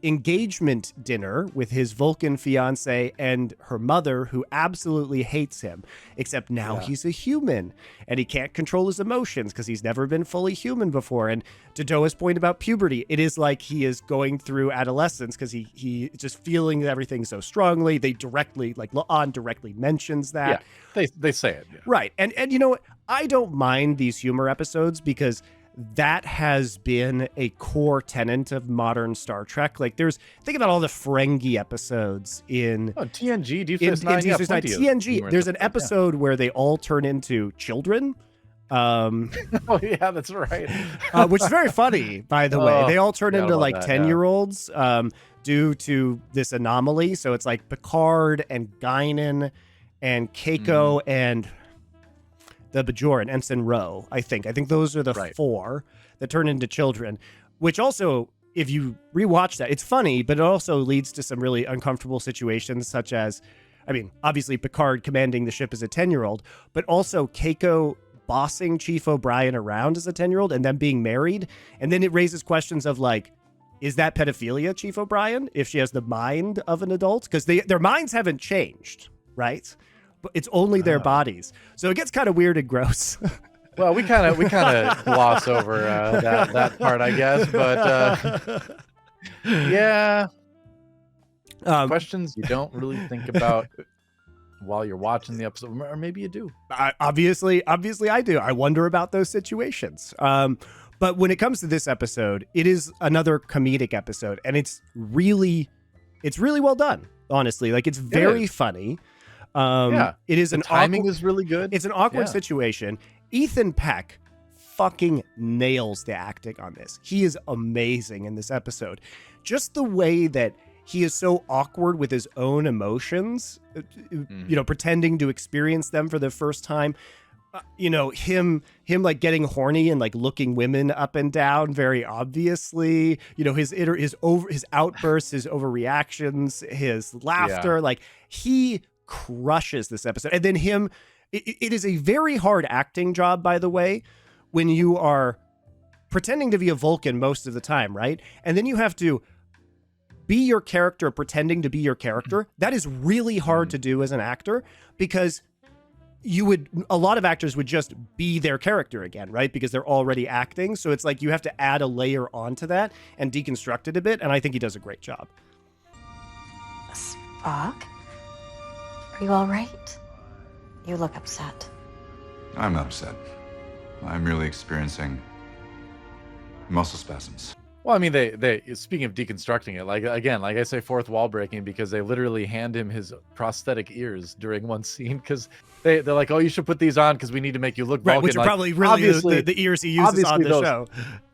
engagement dinner with his Vulcan fiance and her mother, who absolutely hates him, except now he's a human and he can't control his emotions because he's never been fully human before. And to DoA's point about puberty, it is like he is going through adolescence because he just feeling everything so strongly. They directly, like La'an directly mentions that. Yeah, they say it. Yeah. Right. And you know what? I don't mind these humor episodes because that has been a core tenet of modern Star Trek. Like think about all the Ferengi episodes in TNG, Deep Space Nine. TNG, there's an episode where they all turn into children. Oh yeah, that's right. Which is very funny, by the way. They all turn into like 10-year-olds due to this anomaly. So it's like Picard and Guinan and Keiko and the Bajoran, Ensign Ro, I think. I think those are the four that turn into children, which also if you rewatch that, it's funny, but it also leads to some really uncomfortable situations, such as, I mean, obviously Picard commanding the ship as a 10-year-old, but also Keiko bossing Chief O'Brien around as a 10-year-old and them being married. And then it raises questions of like, is that pedophilia, Chief O'Brien, if she has the mind of an adult? Because their minds haven't changed, right? But it's only their bodies. So it gets kind of weird and gross. Well, we kind of gloss over that part, I guess. But yeah, questions you don't really think about while you're watching the episode, or maybe you do. Obviously, I do. I wonder about those situations. But when it comes to this episode, it is another comedic episode, and it's really well done. Honestly, like it's very funny. It is the timing is really good. It's an awkward situation. Ethan Peck fucking nails the acting on this. He is amazing in this episode. Just the way that he is so awkward with his own emotions, pretending to experience them for the first time. Him like getting horny and like looking women up and down very obviously. His outbursts, his overreactions, his laughter. Like he crushes this episode. And then it is a very hard acting job, by the way, when you are pretending to be a Vulcan most of the time, right? And then you have to be your character pretending to be your character. That is really hard to do as an actor, because a lot of actors would just be their character again, right? Because they're already acting. So it's like you have to add a layer onto that and deconstruct it a bit. And I think he does a great job. Spock? Are you all right? You look upset. I'm not upset. I'm merely experiencing muscle spasms. Well, I mean, they speaking of deconstructing it, like I say, fourth wall breaking, because they literally hand him his prosthetic ears during one scene, because they're like, oh, you should put these on because we need to make you look Vulcan. Right, which are probably really the ears he uses on the show.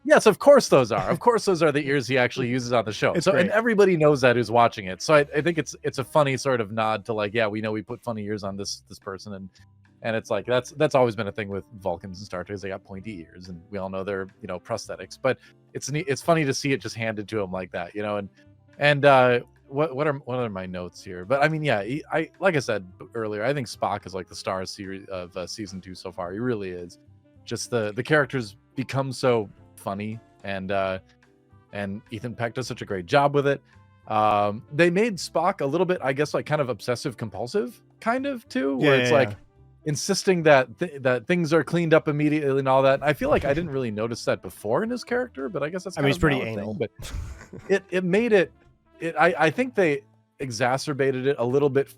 Yes, of course those are. Of course those are the ears he actually uses on the show. And everybody knows that who's watching it. So I think it's a funny sort of nod to like, yeah, we know we put funny ears on this person, and it's like that's always been a thing with Vulcans and Star Trek. They got pointy ears, and we all know they're prosthetics. But it's funny to see it just handed to him like that, and what are my notes here? But I mean, yeah, I like I said earlier, I think Spock is like the star series of season 2 so far. He really is. Just the characters become so funny, and Ethan Peck does such a great job with it. They made Spock a little bit, I guess, like kind of obsessive compulsive, kind of too, where it's like insisting that that things are cleaned up immediately and all that. I feel like I didn't really notice that before in his character, but I guess that's he's pretty anal. But it made it. I think they exacerbated it a little bit for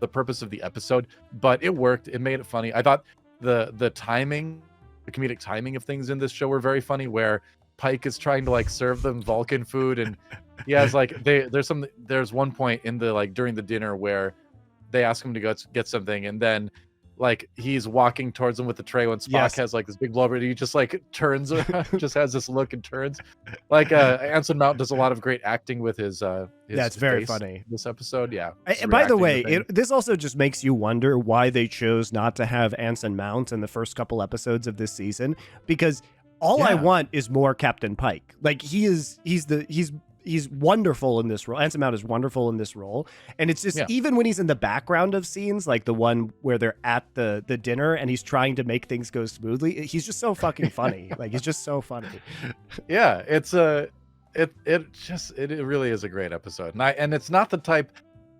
the purpose of the episode, but it worked. It made it funny. I thought the timing, the comedic timing of things in this show were very funny, where Pike is trying to like serve them Vulcan food, and it's like there's one point in the like during the dinner where they ask him to go get something, and then like he's walking towards them with the tray when Spock has like this big blowout, and he just like turns around, just has this look and turns. Like Anson Mount does a lot of great acting with his that's very funny this episode. And by the way, this also just makes you wonder why they chose not to have Anson Mount in the first couple episodes of this season, because all I want is more Captain Pike. Like he's wonderful in this role. Anson Mount is wonderful in this role. And it's just, even when he's in the background of scenes, like the one where they're at the dinner and he's trying to make things go smoothly, he's just so fucking funny. Like, he's just so funny. Yeah, it's it really is a great episode. And it's not the type,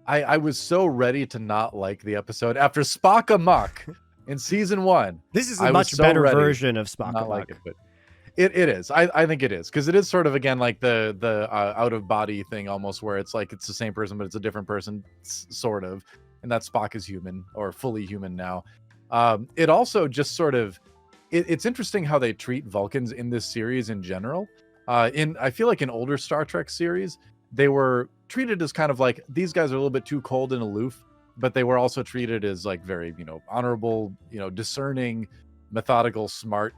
I was so ready to not like the episode after Spock Amok in season 1. This is a much better version of Spock Amok. Like it, but it is. I think it is, because it is sort of, again, like the out of body thing almost, where it's like it's the same person but it's a different person, sort of, and that Spock is human, or fully human now. It also just sort of it's interesting how they treat Vulcans in this series in general. I feel like in older Star Trek series they were treated as kind of like, these guys are a little bit too cold and aloof, but they were also treated as like very honorable, discerning, methodical, smart,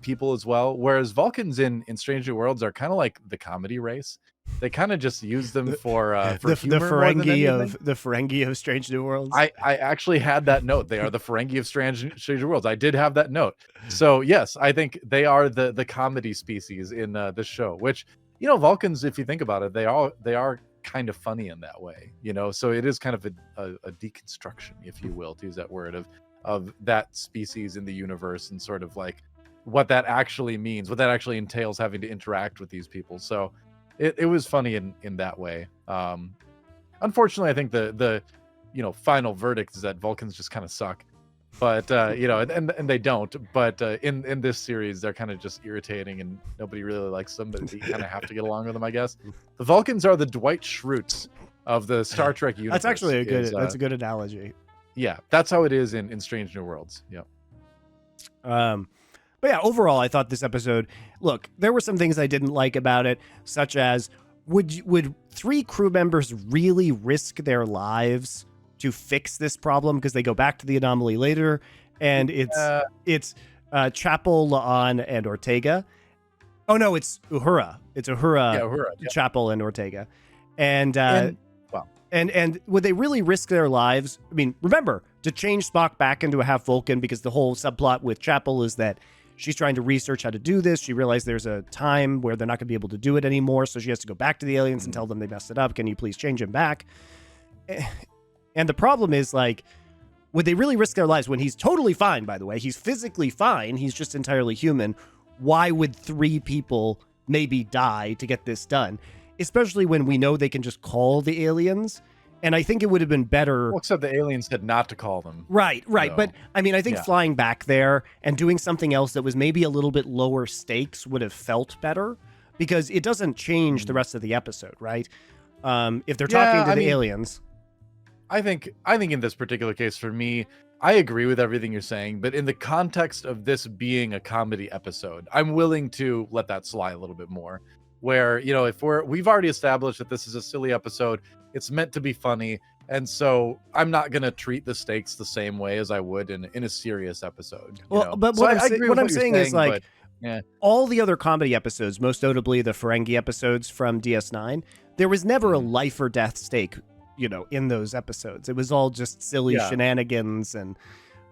people as well. Whereas Vulcans in Strange New Worlds are kind of like the comedy race. They kind of just use them for the Ferengi of Strange New Worlds. I actually had that note. They are the Ferengi of Strange New Worlds. I did have that note. So yes, I think they are the comedy species in this show, which Vulcans, if you think about it, they are kind of funny in that way, so it is kind of a deconstruction, if you will, to use that word, of that species in the universe, and sort of like what that actually means, what that actually entails, having to interact with these people. So it was funny in that way. Unfortunately, I think the final verdict is that Vulcans just kind of suck. But and they don't. But in this series, they're kind of just irritating, and nobody really likes them. But you kind of have to get along with them, I guess. The Vulcans are the Dwight Schrutes of the Star Trek universe. That's actually that's a good analogy. Yeah, that's how it is in Strange New Worlds. Yeah. But yeah, overall, I thought this episode. Look, there were some things I didn't like about it, such as would 3 crew members really risk their lives to fix this problem, because they go back to the anomaly later, and it's Chapel, La'an, and Ortega. Oh no, it's Uhura. It's Uhura, Chapel, and Ortega. And would they really risk their lives? I mean, remember, to change Spock back into a half Vulcan, because the whole subplot with Chapel is that she's trying to research how to do this. She realized there's a time where they're not going to be able to do it anymore, so she has to go back to the aliens and tell them they messed it up. Can you please change him back? And the problem is, like, would they really risk their lives when he's totally fine, by the way? He's physically fine. He's just entirely human. Why would 3 people maybe die to get this done? Especially when we know they can just call the aliens. And I think it would have been better. Well, except the aliens said not to call them. Right. So, but I mean, I think flying back there and doing something else that was maybe a little bit lower stakes would have felt better, because it doesn't change the rest of the episode, right? If they're talking to the aliens. I think in this particular case, for me, I agree with everything you're saying, but in the context of this being a comedy episode, I'm willing to let that slide a little bit more. Where, if we've already established that this is a silly episode, it's meant to be funny, and so I'm not gonna treat the stakes the same way as I would in a serious episode. But what I'm saying is, like, all the other comedy episodes, most notably the Ferengi episodes from DS9, there was never a life or death stake, in those episodes. It was all just silly shenanigans. And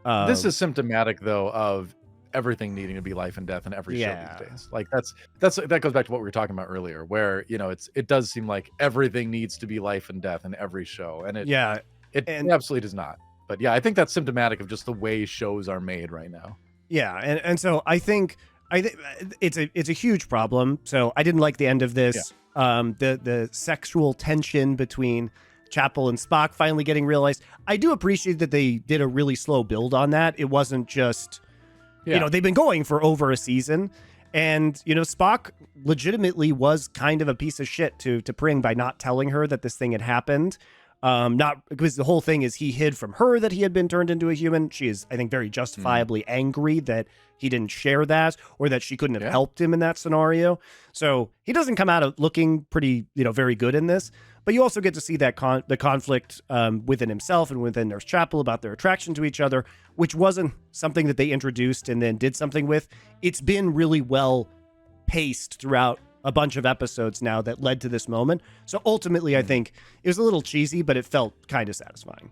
this is symptomatic, though, of everything needing to be life and death in every show these days. Like that goes back to what we were talking about earlier, where it does seem like everything needs to be life and death in every show, and it absolutely does not. But yeah, I think that's symptomatic of just the way shows are made right now. Yeah, and so I think it's a huge problem. So I didn't like the end of this. The sexual tension between Chapel and Spock finally getting realized. I do appreciate that they did a really slow build on that. It wasn't just, they've been going for over a season, and, Spock legitimately was kind of a piece of shit to Pring by not telling her that this thing had happened. Not because the whole thing is he hid from her that he had been turned into a human. She is, I think, very justifiably angry that he didn't share that, or that she couldn't have helped him in that scenario. So he doesn't come out of looking pretty, very good in this. But you also get to see that the conflict within himself and within Nurse Chapel about their attraction to each other, which wasn't something that they introduced and then did something with. It's been really well paced throughout a bunch of episodes now that led to this moment. So ultimately, I think it was a little cheesy, but it felt kind of satisfying.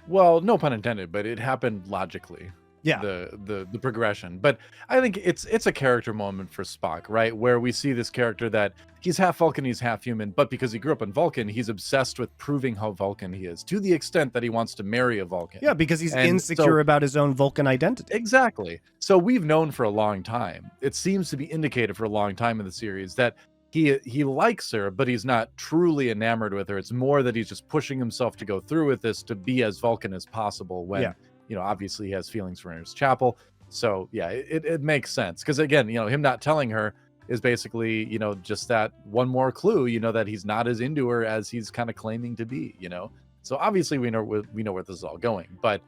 Well, no pun intended, but it happened logically. Yeah. The progression. But I think it's a character moment for Spock, right? Where we see this character that he's half Vulcan, he's half human, but because he grew up in Vulcan, he's obsessed with proving how Vulcan he is, to the extent that he wants to marry a Vulcan. Yeah, because he's insecure about his own Vulcan identity. Exactly. So we've known for a long time, it seems to be indicated for a long time in the series, that he likes her, but he's not truly enamored with her. It's more that he's just pushing himself to go through with this, to be as Vulcan as possible when obviously he has feelings for Nurse Chapel. So yeah, it makes sense. Because again, him not telling her is basically, just that one more clue, that he's not as into her as he's kind of claiming to be, So obviously we know where this is all going. But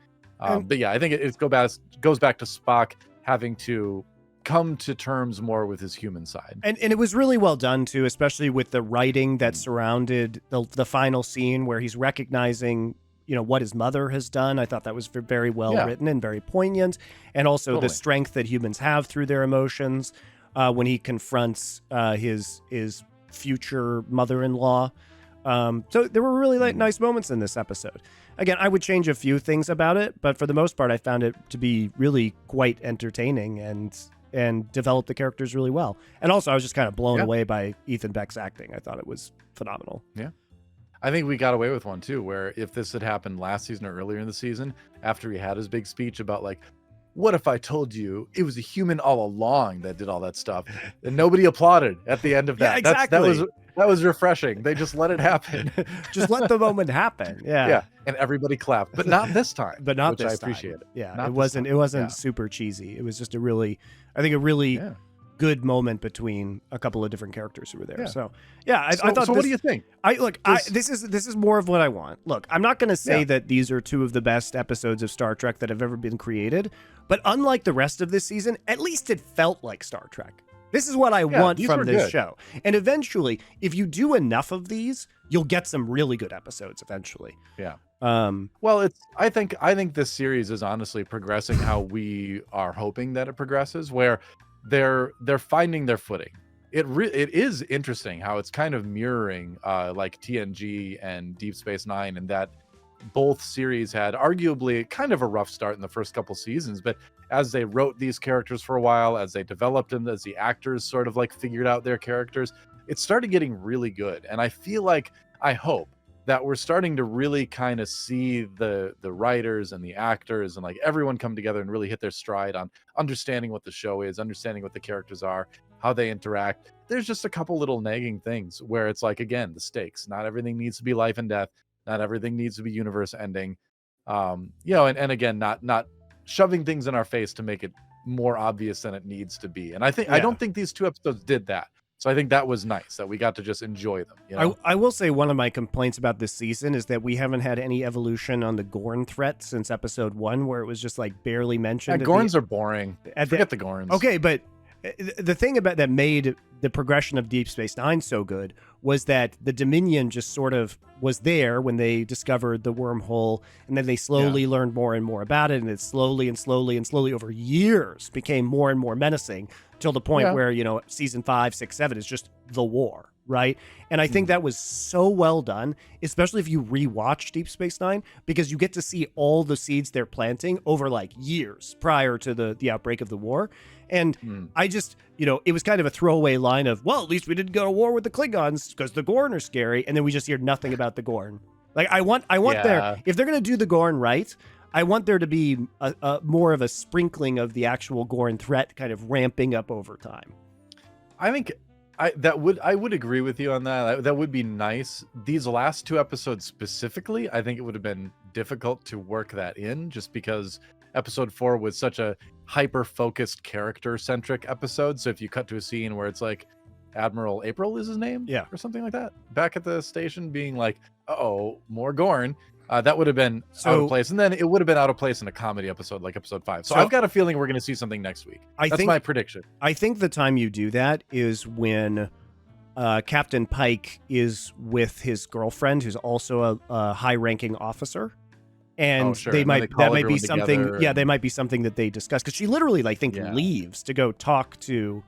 yeah, I think it goes back to Spock having to come to terms more with his human side. And it was really well done too, especially with the writing that surrounded the final scene where he's recognizing what his mother has done. I thought that was very well written and very poignant. And also the strength that humans have through their emotions when he confronts his future mother-in-law. So there were really nice moments in this episode. Again, I would change a few things about it, but for the most part, I found it to be really quite entertaining. And and developed the characters really well. And also, I was just kind of blown away by Ethan Beck's acting. I thought it was phenomenal. Yeah. I think we got away with one too, where if this had happened last season or earlier in the season, after he had his big speech about like, what if I told you it was a human all along that did all that stuff, and nobody applauded at the end of that. Yeah, exactly. That was refreshing. They just let it happen. Just let the moment happen. Yeah. Yeah. And everybody clapped, but not this time. But not which this I time. appreciate it. Yeah. Not It this time. wasn't super cheesy. It was just a really good moment between a couple of different characters who were there. Yeah. So I thought. So what do you think? This is more of what I want. Look, I'm not going to say that these are two of the best episodes of Star Trek that have ever been created, but unlike the rest of this season, at least it felt like Star Trek. This is what I want from this show. And eventually, if you do enough of these, you'll get some really good episodes eventually. Yeah. Well, I think this series is honestly progressing how we are hoping that it progresses, where they're finding their footing. It is interesting how it's kind of mirroring like TNG and Deep Space Nine, and that both series had arguably kind of a rough start in the first couple seasons, but as they wrote these characters for a while, as they developed them, as the actors sort of like figured out their characters, it started getting really good. And I feel like, I hope that we're starting to really kind of see the writers and the actors and like everyone come together and really hit their stride on understanding what the show is, understanding what the characters are, how they interact. There's just a couple little nagging things where it's like, again, the stakes. Not everything needs to be life and death. Not everything needs to be universe ending. And again, not shoving things in our face to make it more obvious than it needs to be. And I don't think these two episodes did that. So I think that was nice that we got to just enjoy them. You know? I will say one of my complaints about this season is that we haven't had any evolution on the Gorn threat since episode 1, where it was just like barely mentioned. Gorns are boring. Forget the Gorns. Okay, but the thing about that made the progression of Deep Space Nine so good was that the Dominion just sort of was there when they discovered the wormhole, and then they slowly learned more and more about it, and it slowly over years became more and more menacing till the point where, season 5, 6, 7 is just the war, right? And I think that was so well done, especially if you rewatch Deep Space Nine, because you get to see all the seeds they're planting over like years prior to the outbreak of the war. And I just, it was kind of a throwaway line of, well, at least we didn't go to war with the Klingons because the Gorn are scary. And then we just hear nothing about the Gorn. Like I want there, if they're going to do the Gorn right, I want there to be a more of a sprinkling of the actual Gorn threat kind of ramping up over time. I think I would agree with you on that. That would be nice. These last two episodes specifically, I think it would have been difficult to work that in, just because episode 4 was such a hyper-focused, character-centric episode. So if you cut to a scene where it's like Admiral April is his name? Yeah. Or something like that. Back at the station being like, uh-oh, more Gorn. That would have been out of place. And then it would have been out of place in a comedy episode like episode 5. So I've got a feeling we're going to see something next week. That's my prediction. I think the time you do that is when Captain Pike is with his girlfriend, who's also a high-ranking officer. And they might be something. Yeah, they might be something that they discuss, because she literally leaves to go talk to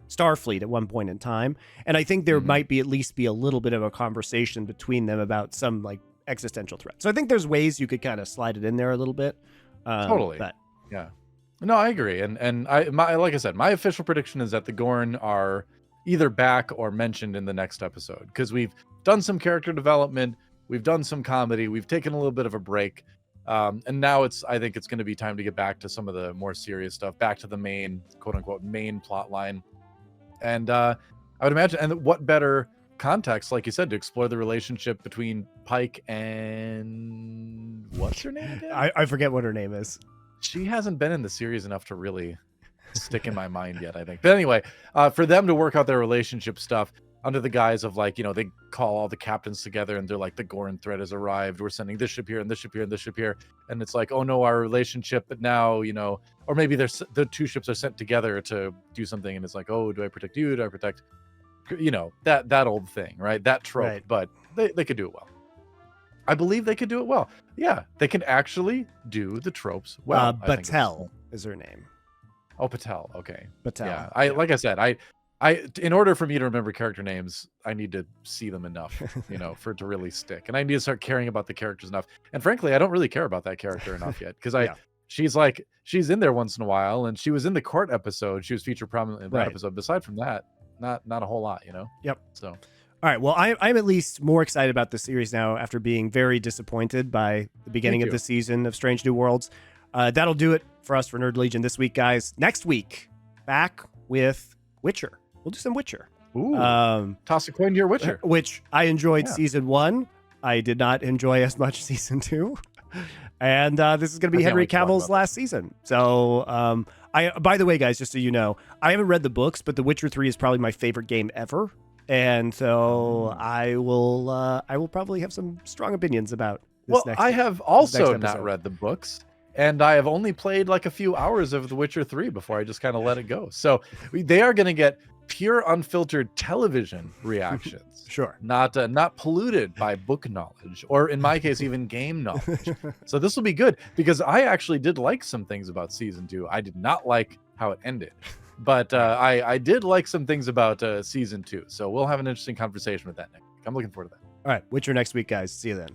Starfleet at one point in time, and I think there might be at least be a little bit of a conversation between them about some like existential threat. So I think there's ways you could kind of slide it in there a little bit. Totally. But yeah, no, I agree. And like I said, my official prediction is that the Gorn are either back or mentioned in the next episode, because we've done some character development. We've done some comedy. We've taken a little bit of a break. And now I think it's going to be time to get back to some of the more serious stuff, back to the main, quote unquote, main plot line. And I would imagine, and what better context, like you said, to explore the relationship between Pike and what's her name again? I forget what her name is. She hasn't been in the series enough to really stick in my mind yet, I think. But anyway, for them to work out their relationship stuff under the guise of like, they call all the captains together and they're like, the Gorn threat has arrived. We're sending this ship here and this ship here and this ship here. And it's like, oh no, our relationship, but now, or maybe the two ships are sent together to do something. And it's like, oh, do I protect you? Do I protect, that old thing, right? That trope, right. But they could do it well. I believe they could do it well. Yeah. They can actually do the tropes well. Batel is her name. Oh, Patel. Okay. Batel. Yeah. Like I said, in order for me to remember character names, I need to see them enough, for it to really stick. And I need to start caring about the characters enough. And frankly, I don't really care about that character enough yet, because she's in there once in a while, and she was in the court episode. She was featured prominently in that episode. Beside from that, not a whole lot, Yep. So, all right. Well, I'm at least more excited about the series now after being very disappointed by the beginning of the season of Strange New Worlds. That'll do it for us for Nerd Legion this week, guys. Next week, back with Witcher. We'll do some Witcher. Ooh. Toss a coin to your Witcher. Which I enjoyed season 1. I did not enjoy as much season 2. And this is going to be Henry Cavill's last season. So, by the way, guys, just so you know, I haven't read the books, but The Witcher 3 is probably my favorite game ever. And so I will probably have some strong opinions about this I have also not read the books. And I have only played like a few hours of The Witcher 3 before I just kind of let it go. So they are going to get pure unfiltered television reactions. Sure. Not polluted by book knowledge, or in my case, even game knowledge. So this will be good, because I actually did like some things about season 2. I did not like how it ended, but I did like some things about season 2. So we'll have an interesting conversation with that next week. I'm looking forward to that. All right. Witcher next week, guys. See you then.